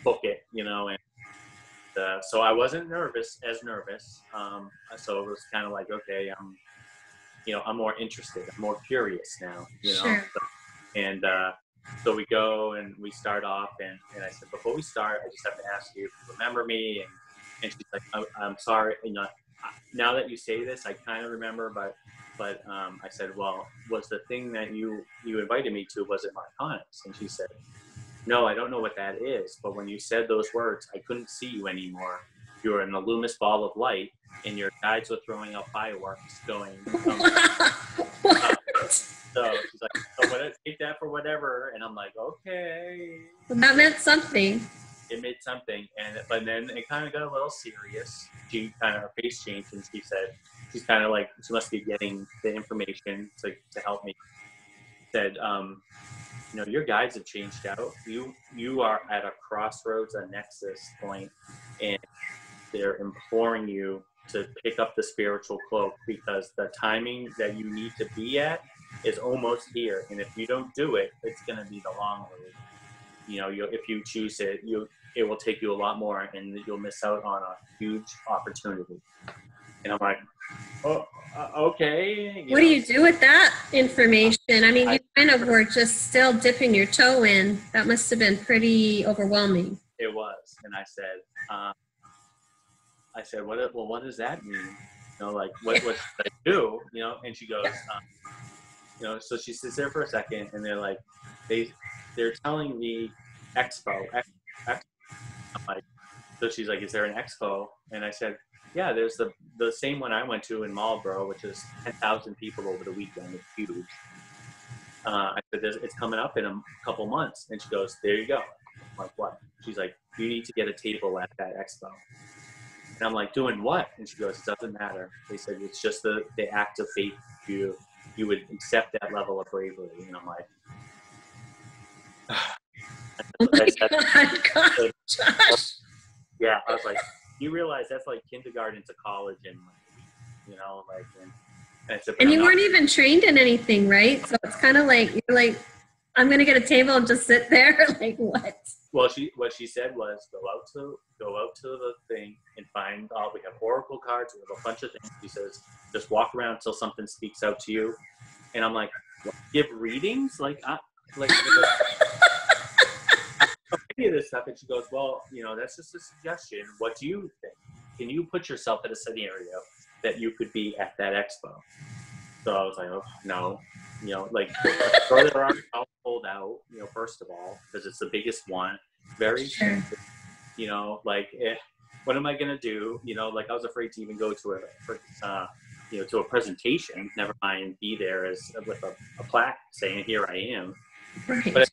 book it, you know, and so I wasn't as nervous. So it was kind of like, okay, you know, I'm more interested. I'm more curious now, you know. Sure. So we go and we start off, and I said, before we start, I just have to ask you if you remember me. And she's like, I'm sorry, you know, now that you say this, I kind of remember, but I said, well, was the thing that you invited me to, was it Marconics? And she said, no, I don't know what that is, but when you said those words, I couldn't see you anymore. You were an illuminous ball of light, and your guides were throwing out fireworks going. So she's like, so take that for whatever. And I'm like, okay. Well, that meant something. It meant something. But then it kind of got a little serious. Her face changed, and she said, she's kind of like, she must be getting the information to help me. Said, you know, your guides have changed out. You are at a crossroads, a nexus point, and they're imploring you to pick up the spiritual cloak, because the timing that you need to be at is almost here. And if you don't do it, it's going to be the long road. You know, if you choose it, it will take you a lot more, and you'll miss out on a huge opportunity. And I'm like, oh, okay. What do you do with that information? I mean, you kind of were just still dipping your toe in. That must have been pretty overwhelming. It was. And I said, what does that mean? You know, like, what should I do? You know, and she goes, you know, so she sits there for a second, and they're like, they're telling me expo. I'm like, so she's like, is there an expo? And I said, yeah, there's the same one I went to in Marlborough, which is 10,000 people over the weekend. It's huge. I said, it's coming up in a couple months. And she goes, there you go. I'm like, what? She's like, you need to get a table at that expo. And I'm like, doing what? And she goes, it doesn't matter. They said, it's just the act of faith. You would accept that level of bravery. And I'm like, oh my God, Josh. Yeah, I was like, you realize that's like kindergarten to college, and you know, like, and I said, and you weren't even trained in anything, right? So it's kind of like, you're like, I'm going to get a table and just sit there. Like, what? Well, what she said was, go out to the thing and find, we have oracle cards, we have a bunch of things. She says, just walk around until something speaks out to you. And I'm like, what? Give readings? Like any of this stuff. And she goes, well, you know, that's just a suggestion. What do you think? Can you put yourself in a scenario that you could be at that expo? So I was like, oh, no. You know, like, they're already all pulled out, you know, first of all, because it's the biggest one. Very expensive. You know, like, what am I going to do? You know, like, I was afraid to even go to a presentation, never mind be there with a plaque saying, here I am. Right.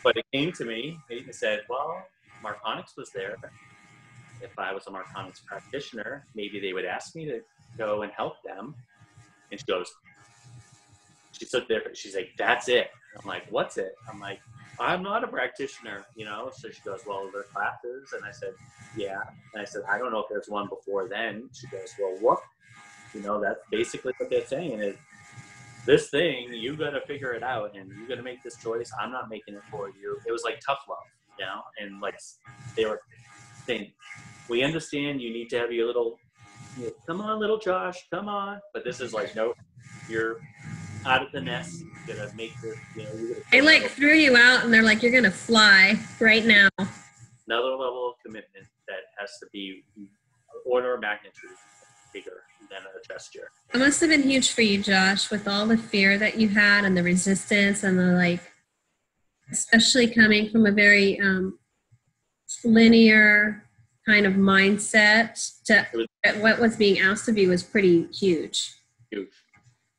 But it came to me, and it said, well, Marconics was there. if I was a Marconics practitioner, maybe they would ask me to go and help them. And she stood there, she's like, that's it. I'm like, what's it? I'm like, I'm not a practitioner, you know? So she goes, well, are there classes? And I said, yeah. And I said, I don't know if there's one before then. She goes, well, what? You know, that's basically what they're saying is, this thing, you got to figure it out, and you got to make this choice. I'm not making it for you. It was like tough love, you know? And like, they were saying, we understand you need to have your little, come on, little Josh, come on. But this is like, nope, you're out of the nest. You got to make this, you know, they like threw you out, and they're like, you're going to fly right now. Another level of commitment that has to be order of magnitude bigger than a gesture. It must have been huge for you, Josh, with all the fear that you had and the resistance and the like, especially coming from a very linear kind of mindset to what was being asked of you was pretty huge. Huge.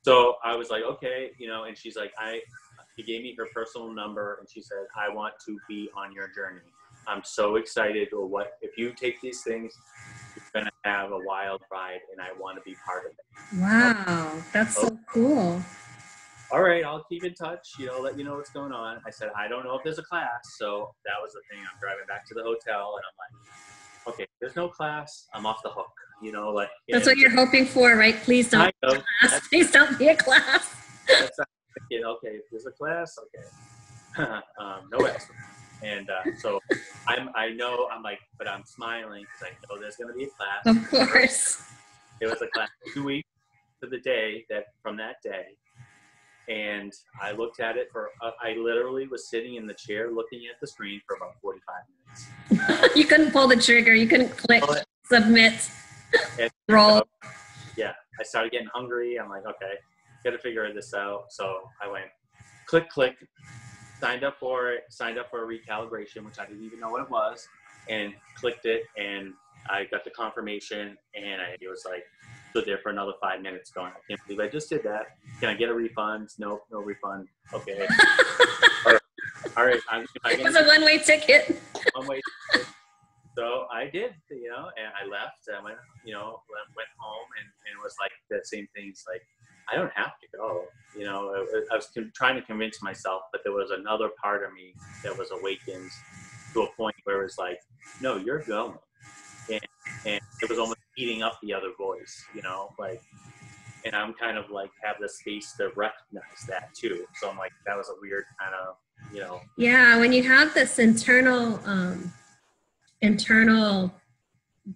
So I was like, okay, you know, and she's like, she gave me her personal number and she said, I want to be on your journey. I'm so excited. Or what if you take these things, you're going to have a wild ride and I want to be part of it. Wow. That's so cool. All right, I'll keep in touch, you know, let you know what's going on. I said, I don't know if there's a class. So that was the thing. I'm driving back to the hotel and I'm like, okay, there's no class. I'm off the hook, you know, like. That's what you're hoping for, right? Please don't be a class. Please don't be a class. That's not, okay, if there's a class, okay. No extra. And so I know, I'm like, but I'm smiling because I know there's going to be a class. Of course. It was a class 2 weeks to the day from that day. And I looked at it I literally was sitting in the chair looking at the screen for about 45 minutes. You couldn't pull the trigger. You couldn't click, submit, and, roll. Yeah. I started getting hungry. I'm like, okay, got to figure this out. So I went click, signed up for it, signed up for a recalibration, which I didn't even know what it was, and clicked it. And I got the confirmation and it was like, stood there for another 5 minutes going, I can't believe I just did that. Can I get a refund? Nope, no refund. Okay. All right. It was a one-way ticket. One-way ticket. So I did, you know, and I left. I went, you know, went home and it was like the same thing. It's like, I don't have to go. You know, I was trying to convince myself, but there was another part of me that was awakened to a point where it was like, no, you're going. And it was almost eating up the other voice, you know, like, and I'm kind of like have the space to recognize that too. So I'm like, that was a weird kind of, you know. Yeah, when you have this internal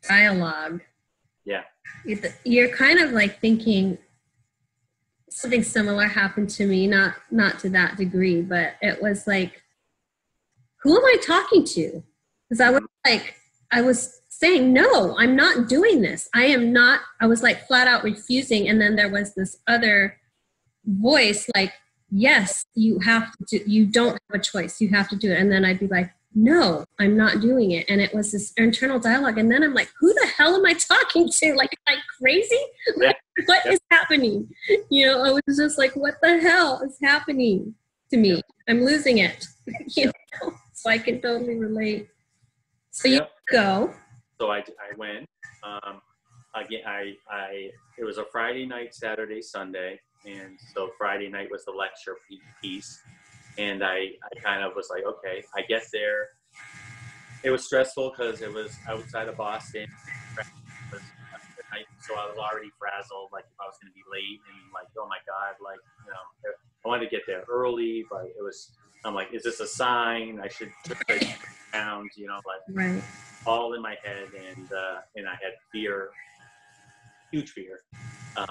dialogue. Yeah. You're kind of like thinking something similar happened to me, not to that degree, but it was like, who am I talking to? Because I was saying, no, I'm not doing this. I was like flat out refusing. And then there was this other voice like, yes, you don't have a choice. You have to do it. And then I'd be like, no, I'm not doing it. And it was this internal dialogue. And then I'm like, who the hell am I talking to? Like, am I crazy? Like, what is happening? You know, I was just like, what the hell is happening to me? I'm losing it. You know? So I can totally relate. So you go. So I went. Again, it was a Friday night, Saturday, Sunday, and so Friday night was the lecture piece, and I kind of was like, okay, I get there. It was stressful because it was outside of Boston. So I was already frazzled, like if I was going to be late, and like, oh my God, like, you know, I wanted to get there early, but I'm like, is this a sign? I should take down, you know, like. Right. All in my head, and I had fear, huge fear.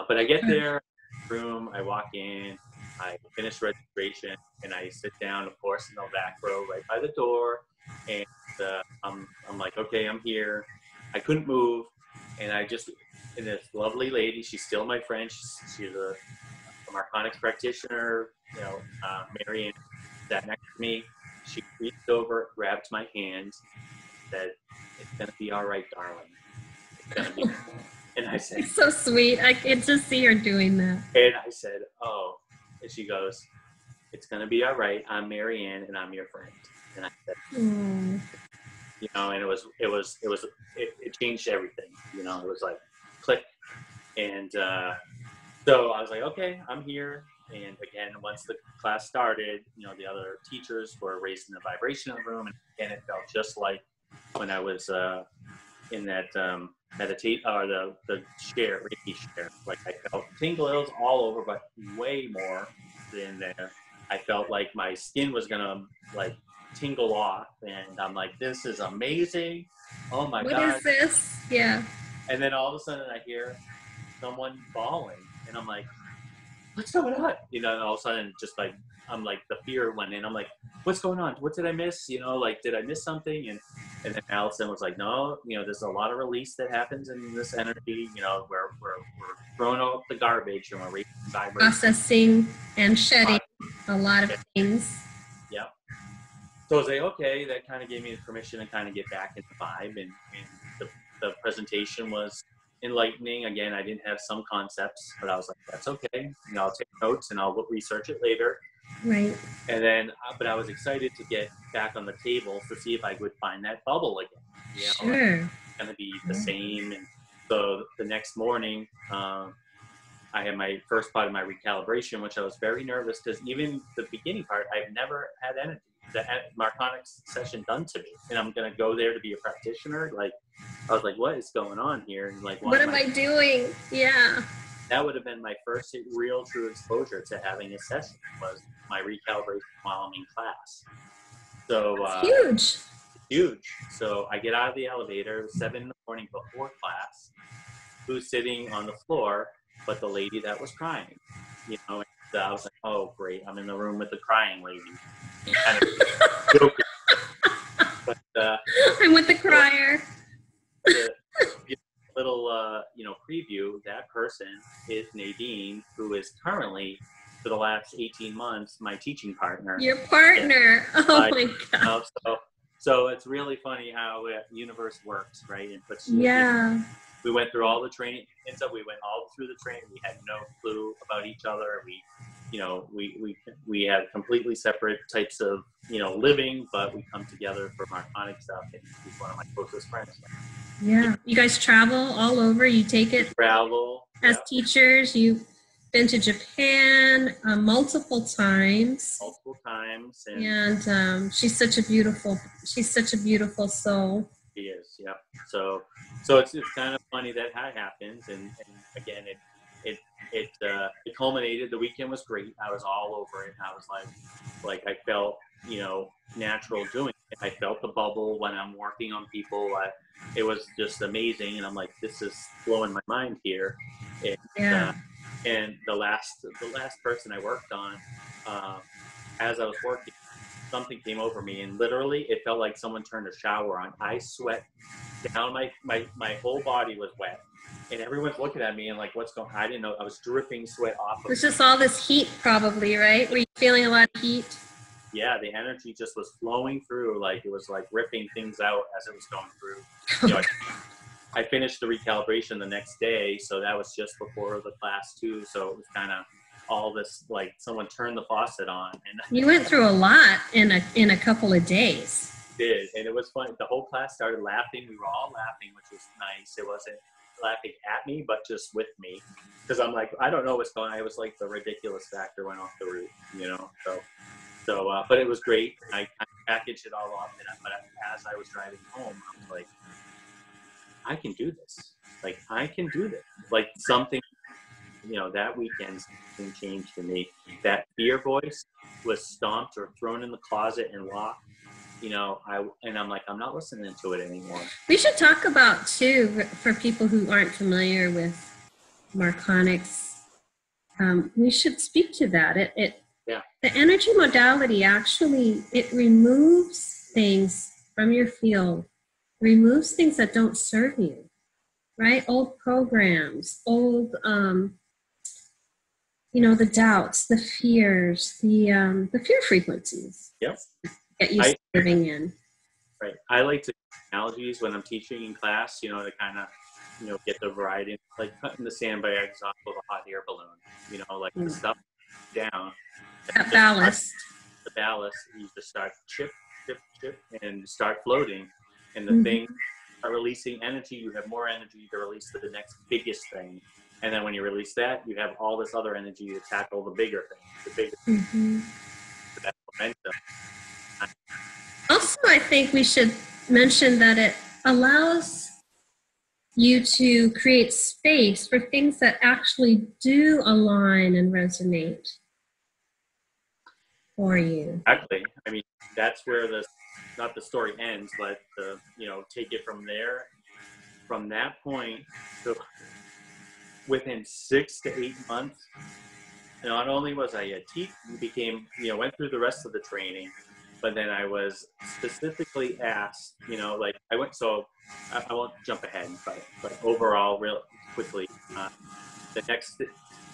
But I get there, room, I walk in, I finish registration, and I sit down, of course, in the back row right by the door, and I'm like, okay, I'm here. I couldn't move, and this lovely lady, she's still my friend, she's a Marconics practitioner, you know, Marianne, sat next to me. She reached over, grabbed my hand, said, it's going to be all right, darling. It's going to be. And I said, it's so sweet. I can just see her doing that. And I said, oh. And she goes, it's going to be all right. I'm Marianne, and I'm your friend. And I said, you know, and it changed everything, you know. It was like click. And so I was like, okay, I'm here. And again, once the class started, you know, the other teachers were raising the vibration in the room, and again, it felt just like when I was in that meditate or the share, Reiki share. Like I felt tingles all over, but way more than there. I felt like my skin was gonna like tingle off, and I'm like, this is amazing. Oh my What God. is this? Yeah. And then all of a sudden I hear someone bawling, and I'm like, what's going on? You know, and all of a sudden just like I'm like the fear went in. I'm like, what's going on? What did I miss? You know, like did I miss something? And then Allison was like, no, you know, there's a lot of release that happens in this energy. You know, we're throwing out the garbage and we're raising vibration. Processing and shedding a lot of things. Yeah. So I was like, okay, that kind of gave me the permission to kind of get back in the vibe, and the presentation was enlightening. Again, I didn't have some concepts, but I was like, that's okay. You know, I'll take notes and I'll research it later. Right. And then, but I was excited to get back on the table to see if I would find that bubble again. You know, sure. It's going to be the same. And so the next morning, I had my first part of my recalibration, which I was very nervous because even the beginning part, I've never had the Marconics session done to me. And I'm going to go there to be a practitioner. Like, I was like, what is going on here? And like, what am I doing? Yeah. That would have been my first real true exposure to having a session, was my recalibration while I'm in class. So huge. Huge. So I get out of the elevator 7 in the morning before class. Who's sitting on the floor but the lady that was crying? You know, and I was like, oh great, I'm in the room with the crying lady. Kind of joking. But I'm with the crier. The little you know, preview, that person is Nadine, who is currently, for the last 18 months, my teaching partner. Your partner. Oh my God. So it's really funny how the universe works, right? And puts, yeah. You know, we went through all the training, and so we went all through the training. We had no clue about each other. You know, we had completely separate types of, you know, living, but we come together for Marconic stuff, and he's one of my closest friends. Yeah. You guys travel all over. You take it. Travel. As teachers, you've been to Japan multiple times. And she's such a beautiful soul. She is, yeah. So it's kind of funny that happens, and again, it culminated. The weekend was great. I was all over it. I was like I felt, you know, natural doing it. I felt the bubble when I'm working on people. It was just amazing, and I'm like, this is blowing my mind here. And the last person I worked on, as I was working, something came over me, and literally it felt like someone turned a shower on. I sweat down, my whole body was wet, and everyone's looking at me and like, what's going on? I didn't know. I was dripping sweat off of It's just all this heat probably, right? Were you feeling a lot of heat? Yeah, the energy just was flowing through, like it was like ripping things out as it was going through. You know, I finished the recalibration the next day, so that was just before the class too. So it was kind of all this, like someone turned the faucet on. And you went through a lot in a couple of days. Did, and it was fun. The whole class started laughing. We were all laughing, which was nice. It wasn't laughing at me, but just with me, because I'm like, I don't know what's going on. It was like the ridiculous factor went off the roof, you know. So but it was great. I packaged it all up, but as I was driving home, I was like, I can do this. Like, I can do this. Like, something, you know, that weekend, something changed for me. That fear voice was stomped or thrown in the closet and locked. You know, I'm like, I'm not listening to it anymore. We should talk about, too, for people who aren't familiar with Marconics, we should speak to that. The energy modality, actually, it removes things from your field, removes things that don't serve you, right? Old programs, old, you know, the doubts, the fears, the fear frequencies. Yep. That you living in. Right. I like to analogies when I'm teaching in class, you know, to kind of, you know, get the variety, like cutting the sandbags off of a hot air balloon, you know, like the stuff down. That ballast. The ballast, you just start chip, and start floating. And the thing are releasing energy, you have more energy to release the next biggest thing. And then when you release that, you have all this other energy to tackle the bigger thing, the bigger that momentum. Also, I think we should mention that it allows you to create space for things that actually do align and resonate for you. Exactly. I mean, that's where not the story ends, but take it from there. From that point, so within 6 to 8 months, not only was I a teacher, went through the rest of the training, but then I was specifically asked, I won't jump ahead, but overall, real quickly, the next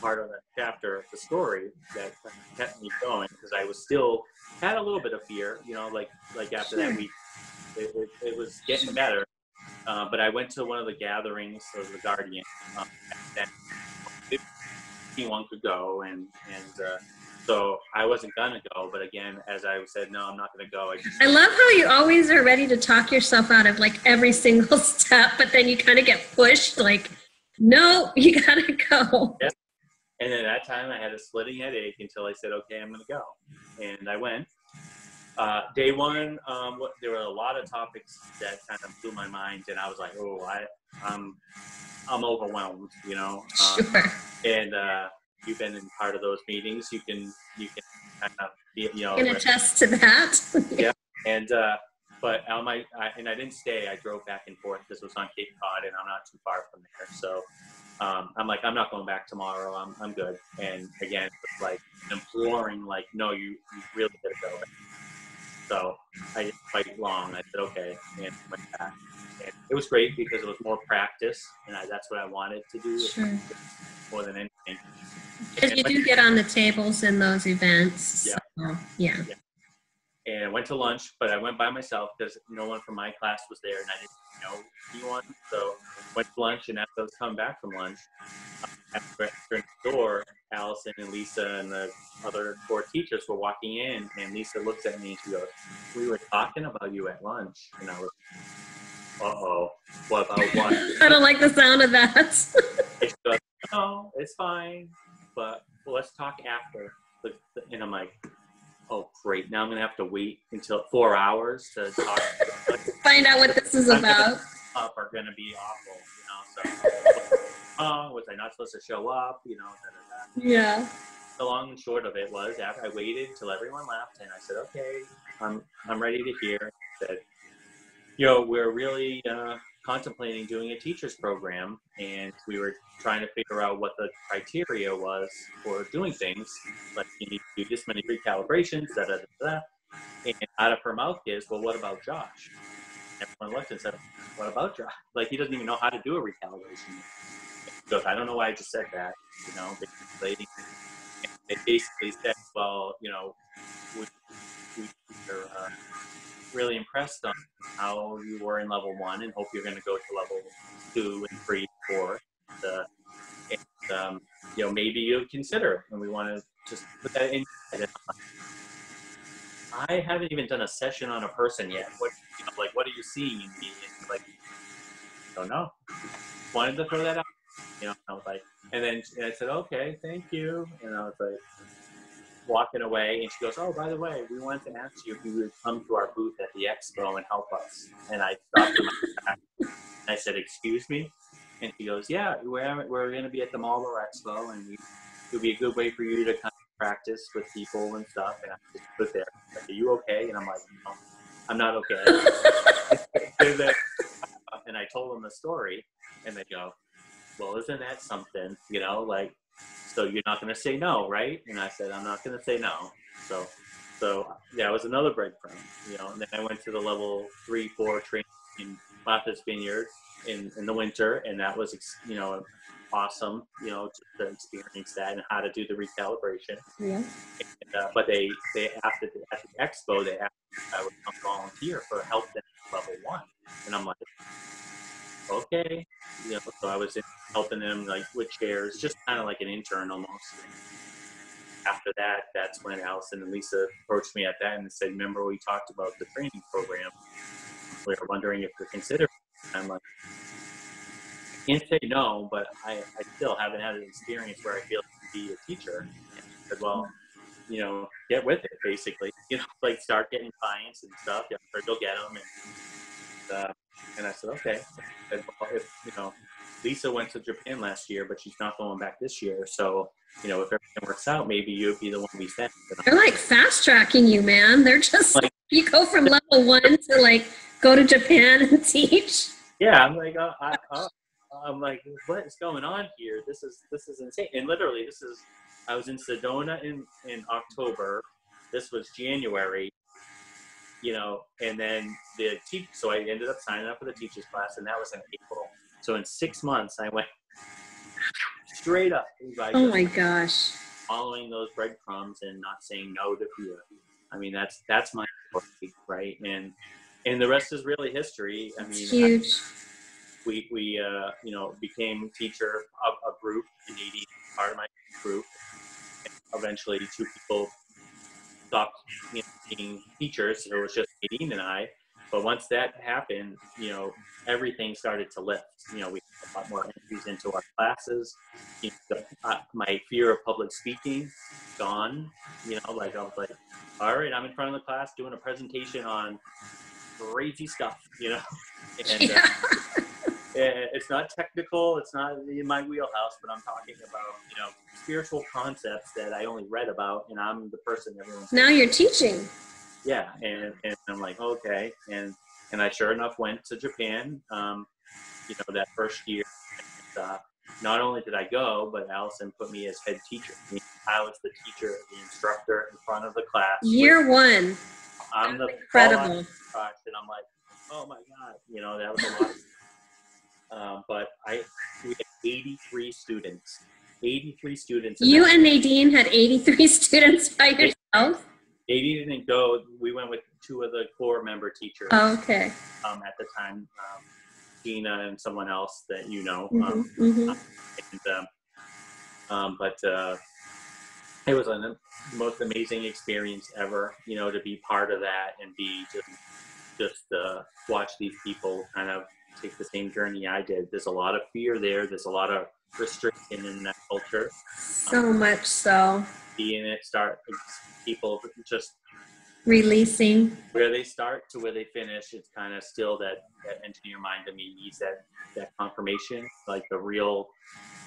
part of the chapter of the story that kept me going, because I was still had a little bit of fear, like after that week, it was getting better. But I went to one of the gatherings of the Guardian, and anyone could go, and so I wasn't gonna go. But again, as I said, no, I'm not gonna go. I love how you always are ready to talk yourself out of like every single step, but then you kind of get pushed, like, no, you gotta go. Yeah. And then at that time, I had a splitting headache until I said, okay, I'm gonna go, and I went. Day one, there were a lot of topics that kind of blew my mind, and I was like, oh, I'm overwhelmed, Sure. And you've been in part of those meetings. You can kind of be, can attest to that. Yeah. And but I didn't stay. I drove back and forth. This was on Cape Cod, and I'm not too far from there. So I'm like, I'm not going back tomorrow. I'm good. And again, it's like imploring, like, no, you really gotta go. So I didn't fight long. I said, okay, and went back. And it was great because it was more practice, and that's what I wanted to do, sure. More than anything. Because you do get on the tables in those events. Yeah. So, yeah. And I went to lunch, but I went by myself because no one from my class was there, and I didn't know anyone. So went to lunch, and as I was coming back from lunch, after the door, Allison and Lisa and the other 4 teachers were walking in, and Lisa looks at me and she goes, "We were talking about you at lunch." And I was, uh-oh, what about what? I don't like the sound of that. And she goes, "No, it's fine, but let's talk after." And I'm like, oh, great. Now I'm going to have to wait until 4 hours to talk. Find out what this is about. Are going to be awful, so, was I not supposed to show up, Yeah. The long and short of it was, after I waited until everyone left, and I said, okay, I'm ready to hear. I said, we're really contemplating doing a teacher's program, and we were trying to figure out what the criteria was for doing things. Like, you need to do this many recalibrations, And out of her mouth is, well, what about Josh? Everyone looked and said, what about Josh? Like, he doesn't even know how to do a recalibration. He goes, I don't know why I just said that, They basically said, well, we are really impressed on how you were in level 1 and hope you're going to go to level 2 and 3, 4. Maybe you'll consider it, and we want to just put that in. I haven't even done a session on a person yet. What are you seeing in me? And I don't know. Wanted to throw that out. I was like, and I said, okay, thank you. And I was like, walking away, and she goes, oh, by the way, we wanted to ask you if you would come to our booth at the expo and help us. And I stopped in my back, and I said, excuse me? And she goes, yeah, we're going to be at the Marlboro Expo, and it would be a good way for you to kind of practice with people and stuff. And I just put there, like, are you okay? And I'm like, no, I'm not okay. And I told them the story, and they go, well, isn't that something, so you're not going to say no, right? And I said, I'm not going to say no. So yeah, it was another breadcrumb, and then I went to the level 3, 4 training in Martha's Vineyard in the winter, and that was, awesome, to experience that and how to do the recalibration. Yeah. And, but they after at the expo, they asked if I would come volunteer for help at level 1, and I'm like, okay, so I was helping them with chairs, just kind of like an intern almost. After that, that's when Allison and Lisa approached me at that and said, remember we talked about the training program? we were wondering if you're considering. I'm like, I can't say no, but I still haven't had an experience where I feel like to be a teacher. And she said, well, get with it, basically. Like start getting clients and stuff. Yeah, or go get them. And I said, okay. And, well, if Lisa went to Japan last year, but she's not going back this year. So, if everything works out, maybe you'd be the one we send. They're like fast tracking you, man. They're just like, you go from level 1 to like go to Japan and teach. Yeah, I'm like, I'm like, what is going on here? This is insane. And literally, I was in Sedona in October. This was January. And then so I ended up signing up for the teacher's class, and that was in April. So in 6 months, I went straight up. Oh my gosh. Following those breadcrumbs and not saying no to fear. I mean, that's my story, right? And the rest is really history. I mean, it's huge. We became teacher of a group in 80, part of my group. And eventually 2 people stopped being teachers. So it was just Nadine and I. But once that happened, everything started to lift. We had a lot more entries into our classes. My fear of public speaking gone. Like I was like, all right, I'm in front of the class doing a presentation on crazy stuff. And it's not technical. It's not in my wheelhouse, but I'm talking about spiritual concepts that I only read about, and I'm the person everyone's. Now you're teaching. Yeah, and I'm like, okay, and I sure enough went to Japan, that first year. And, not only did I go, but Allison put me as head teacher. I was the teacher, the instructor in front of the class. Year 1. I'm the incredible. And I'm like, oh my God, that was a lot. But we had 83 students. 83 students. You and Nadine had 83 students by yourself? 80 didn't go. We went with 2 of the core member teachers. Oh, okay. At the time, Gina and someone else that But it was the most amazing experience ever. To be part of that and be just watch these people kind of take the same journey I did. There's a lot of fear there. There's a lot of restriction in that culture. So much so. Being it, people just releasing. Where they start to where they finish, it's kind of still that engineer mind to me needs that confirmation, like the real,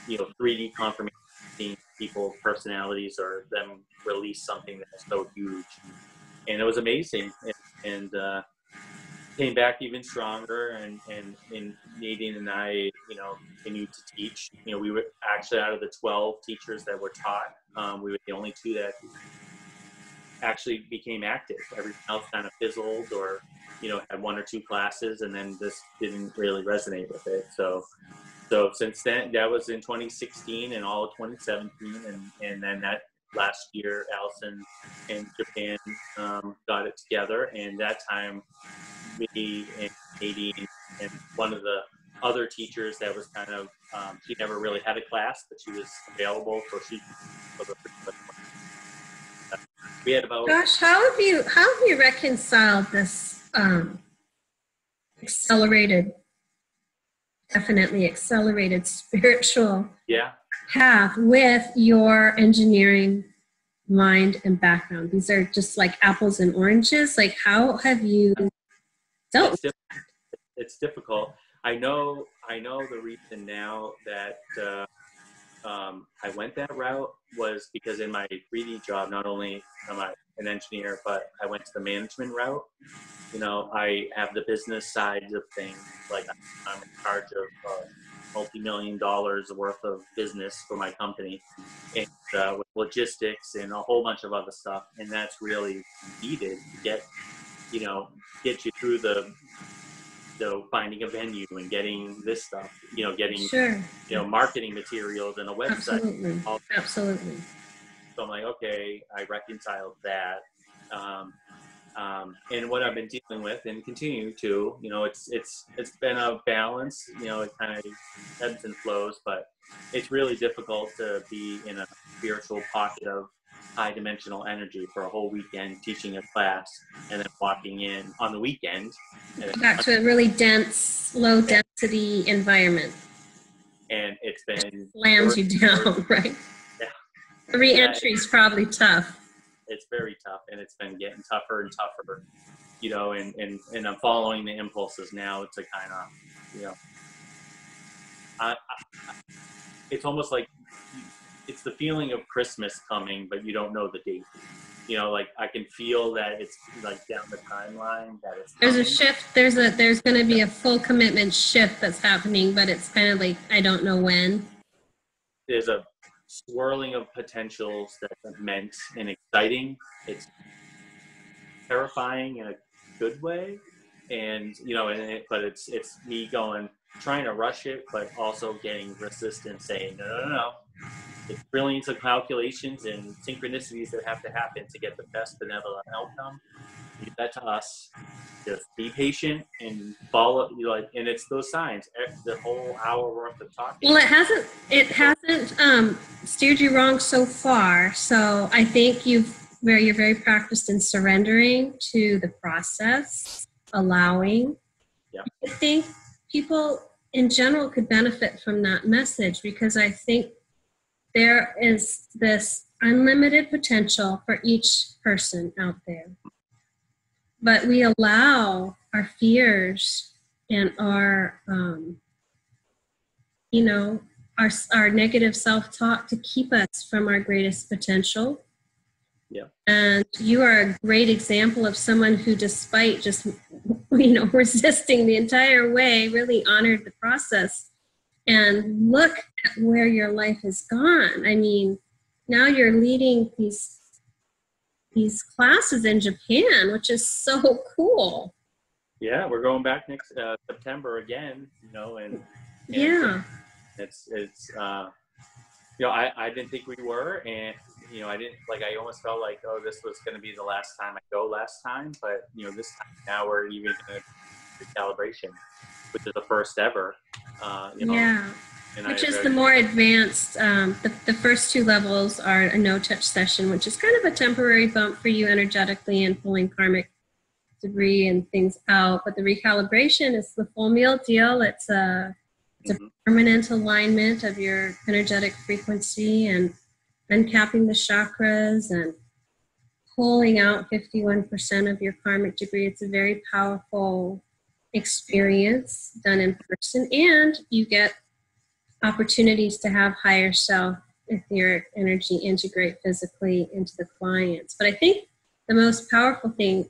3D confirmation, seeing people's personalities or them release something that's so huge. And it was amazing. And came back even stronger, and Nadine and I, continued to teach. We were actually, out of the 12 teachers that were taught, we were the only 2 that actually became active. Everything else kind of fizzled or, had 1 or 2 classes, and then this didn't really resonate with it. So since then, that was in 2016 and all of 2017, and then that last year, Allison and Japan got it together, and that time, me and Nadine and one of the other teachers that was kind of, she never really had a class, but she was available, so we had about. Gosh, how have you reconciled this definitely accelerated spiritual path with your engineering mind and background? These are just like apples and oranges. Like, how have you dealt? It's difficult. I know the reason now that I went that route was because in my 3D job, not only am I an engineer, but I went to the management route. I have the business side of things. Like, I'm in charge of multi-million dollars worth of business for my company, and with logistics and a whole bunch of other stuff. And that's really needed to get you through the finding a venue and getting this stuff, getting, marketing materials and a website. Absolutely. So I'm like, okay, I reconciled that. And what I've been dealing with and continue to, it's been a balance, it kind of ebbs and flows, but it's really difficult to be in a spiritual pocket of high dimensional energy for a whole weekend teaching a class and then walking in on the weekend. And back to a really dense, low density environment. And it's been slams you down, right? Yeah. The re-entry is probably tough. It's very tough, and it's been getting tougher and tougher, you know, and I'm following the impulses now to kind of, you know, it's almost like it's the feeling of Christmas coming, but you don't know the date. You know, like I can feel that it's like down the timeline that it's coming. There's a shift. There's going to be a full commitment shift that's happening, but it's kind of like I don't know when. There's a swirling of potentials that are meant and exciting. It's terrifying in a good way, and you know, but it's me trying to rush it, but also getting resistance, saying no. It's brilliance of calculations and synchronicities that have to happen to get the best benevolent outcome. Leave that to us. Just be patient and follow. You know, like, and it's those signs. The whole hour worth of talking. Well, it hasn't steered you wrong so far. So I think you're very practiced in surrendering to the process, allowing. Yeah. I think people in general could benefit from that message, because I think there is this unlimited potential for each person out there. But we allow our fears and our, our negative self-talk to keep us from our greatest potential. Yeah. And you are a great example of someone who, despite just, resisting the entire way, really honored the process. And look at where your life has gone. I mean, now you're leading these classes in Japan, which is so cool. Yeah, we're going back next September again, and yeah, it's I didn't think we were, and I almost felt like, oh, this was going to be the last time I go last time, but this time now we're even in a recalibration, which is the first ever. Yeah. Which is the more advanced, the first two levels are a no-touch session, which is kind of a temporary bump for you energetically and pulling karmic debris and things out. But the recalibration is the full meal deal. It's a permanent alignment of your energetic frequency and uncapping the chakras and pulling out 51% of your karmic debris. It's a very powerful experience done in person, and you get opportunities to have higher self etheric energy integrate physically into the clients. But I think the most powerful thing,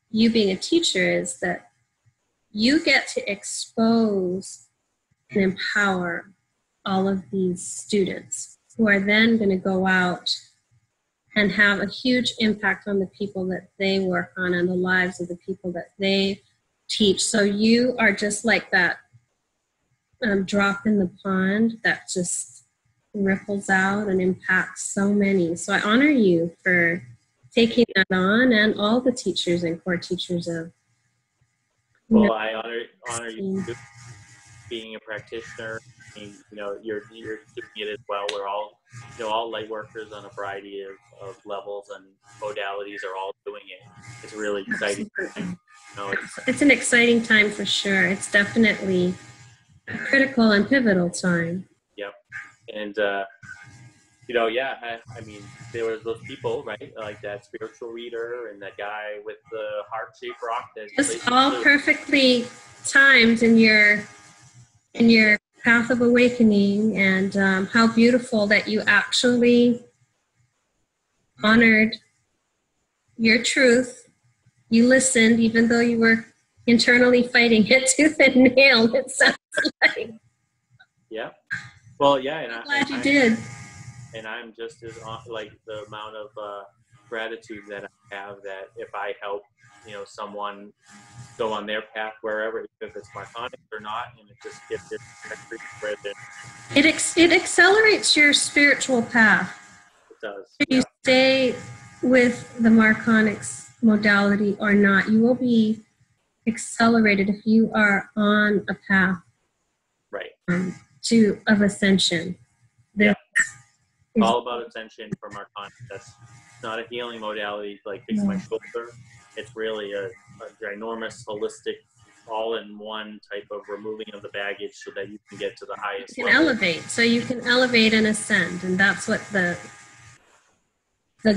you being a teacher, is that you get to expose and empower all of these students who are then going to go out and have a huge impact on the people that they work on and the lives of the people that they teach. So you are just like that drop in the pond that just ripples out and impacts so many. So I honor you for taking that on, and all the teachers and core teachers of. Well, I honor you being a practitioner. You're doing it as well. We're all all light workers on a variety of levels and modalities are all doing it. It's really exciting. It's an exciting time for sure. It's definitely a critical and pivotal time. Yep. And, I mean, there was those people, right? Like that spiritual reader and that guy with the heart-shaped rock. It's all perfectly timed in your path of awakening, and how beautiful that you actually honored your truth. You listened, even though you were internally fighting it tooth and nail, it sounds like. Yeah. Well, yeah. And I'm glad you did. And I'm just as like the amount of gratitude that I have that if I help, someone go on their path wherever, if it's Marconics or not, and it just gets it accelerates your spiritual path. It does. If you stay with the Marconics modality or not, you will be accelerated if you are on a path, right, of ascension. It's all about attention from our conscious. It's not a healing modality like fix my shoulder. It's really a ginormous, holistic, all-in-one type of removing of the baggage so that you can get to the highest level. Elevate. So you can elevate and ascend. And that's what the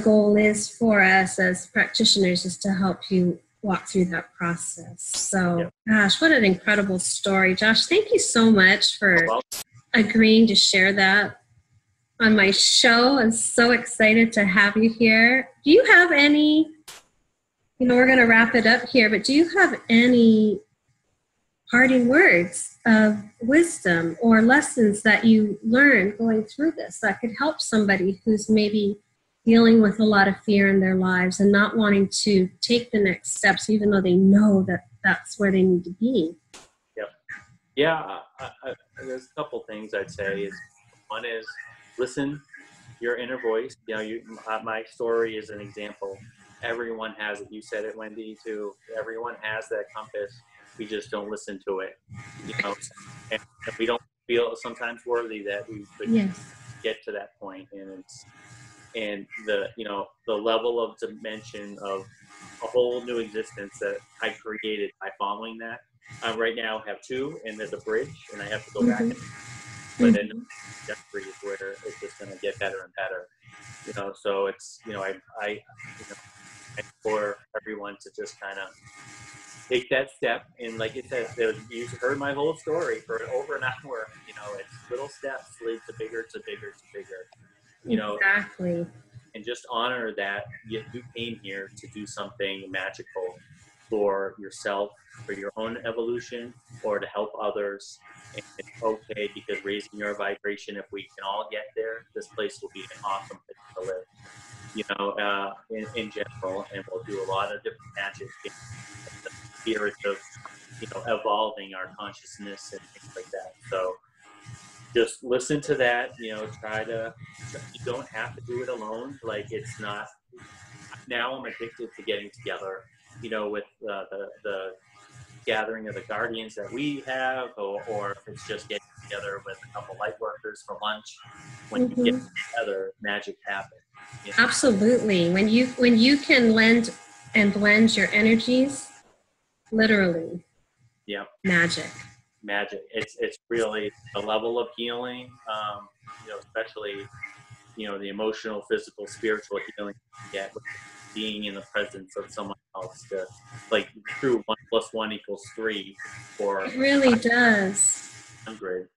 goal is for us as practitioners, is to help you walk through that process. So, gosh, what an incredible story. Josh, thank you so much for agreeing to share that on my show. I'm so excited to have you here. Do you have any, we're going to wrap it up here, but do you have any parting words of wisdom or lessons that you learned going through this that could help somebody who's maybe dealing with a lot of fear in their lives and not wanting to take the next steps, even though they know that that's where they need to be? Yep. Yeah, there's a couple things I'd say. One is listen your inner voice. My story is an example. Everyone has it. You said it, Wendy, too. Everyone has that compass. We just don't listen to it, and we don't feel sometimes worthy that we could get to that point. And the level of dimension of a whole new existence that I created by following that. I right now have two, and there's a bridge, and I have to go back. But then trajectory is where it's just going to get better and better. So it's I implore everyone to just kind of take that step. And like you said, you heard my whole story for over an hour. It's little steps lead to bigger, to bigger, to bigger. Exactly. And just honor that you came here to do something magical for yourself, for your own evolution, or to help others. And it's okay, because raising your vibration, if we can all get there, this place will be an awesome place to live, in general. And we'll do a lot of different magic in the spirit of, evolving our consciousness and things like that. So just listen to that, you don't have to do it alone. Like, it's not, now I'm addicted to getting together, with the gathering of the guardians that we have, or if it's just getting together with a couple light workers for lunch. When you get together, magic happens. Absolutely. When you can lend and blend your energies, literally. Yeah. Magic. It's really a level of healing, especially, the emotional, physical, spiritual healing you get with being in the presence of someone else, to like through 1 + 1 = 3, or it really does. 100.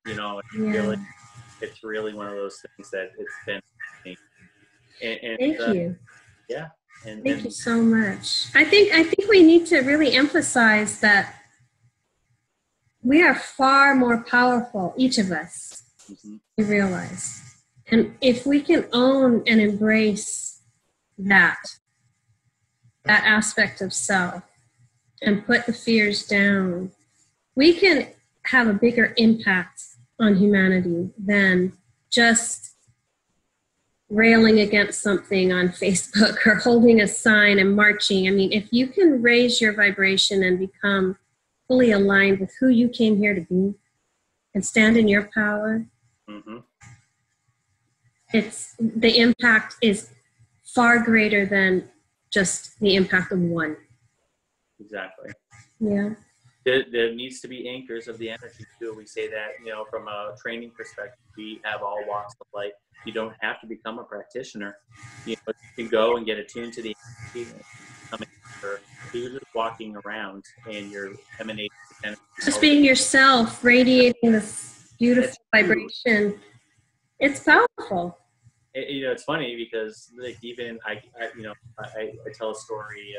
It's really one of those things that it's been. And thank you. Yeah. Thank you so much. I think we need to really emphasize that we are far more powerful, each of us, we realize. And if we can own and embrace that aspect of self and put the fears down, we can have a bigger impact on humanity than just railing against something on Facebook or holding a sign and marching. I mean, if you can raise your vibration and become fully aligned with who you came here to be and stand in your power, the impact is far greater than just the impact of one. Exactly. Yeah. There needs to be anchors of the energy too. We say that, from a training perspective, we have all walks of life. You don't have to become a practitioner. You can go and get attuned to the energy. You're just walking around and you're emanating energy. Just being yourself, radiating this beautiful vibration. It's powerful. It's funny because, like, even I tell a story.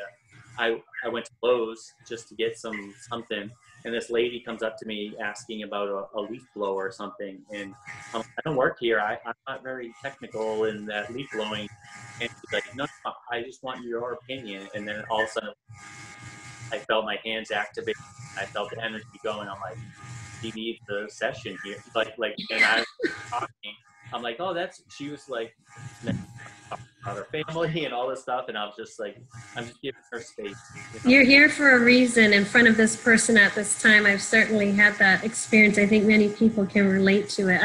I went to Lowe's just to get something, and this lady comes up to me asking about a leaf blower or something, and I don't work here. I'm not very technical in that leaf blowing. And she's like, no, I just want your opinion. And then all of a sudden, I felt my hands activate. I felt the energy going. I'm like, she needs the session here. Like, and I was talking. I'm like, oh, she was like, about her family and all this stuff, and I was just like, I'm just giving her space. You're here for a reason in front of this person at this time. I've certainly had that experience. I think many people can relate to it.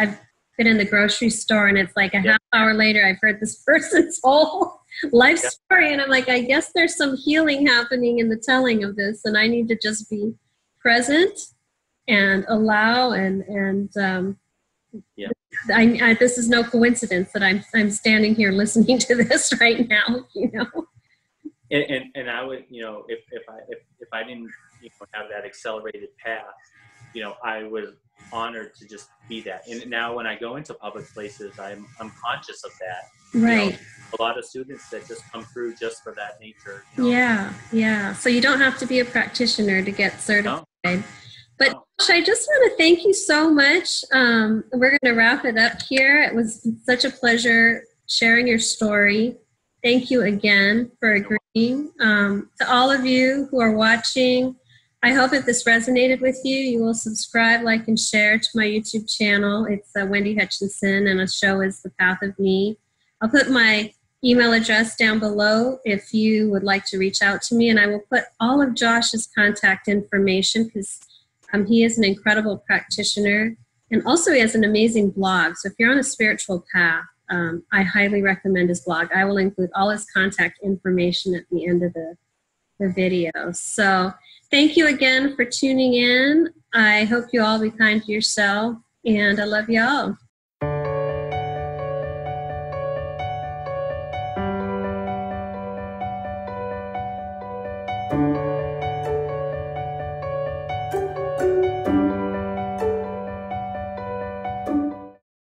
been in the grocery store and it's like a half hour later, I've heard this person's whole life story. And I'm like, I guess there's some healing happening in the telling of this. And I need to just be present and allow this is no coincidence that I'm standing here listening to this right now, you know. And I would, you know, if I didn't, you know, have that accelerated path, you know, I was honored to just be that. And now when I go into public places, I'm conscious of that. Right. You know, a lot of students that just come through just for that nature. You know? Yeah. So you don't have to be a practitioner to get certified. No. But no. Josh, I just want to thank you so much. We're going to wrap it up here. It was such a pleasure sharing your story. Thank you again for agreeing. To all of you who are watching, I hope if this resonated with you, you will subscribe, like, and share to my YouTube channel. It's Wendy Hutchinson, and the show is The Path of Me. I'll put my email address down below if you would like to reach out to me, and I will put all of Josh's contact information because he is an incredible practitioner, and also he has an amazing blog. So if you're on a spiritual path, I highly recommend his blog. I will include all his contact information at the end of the video. So thank you again for tuning in. I hope you all be kind to yourself, and I love you all.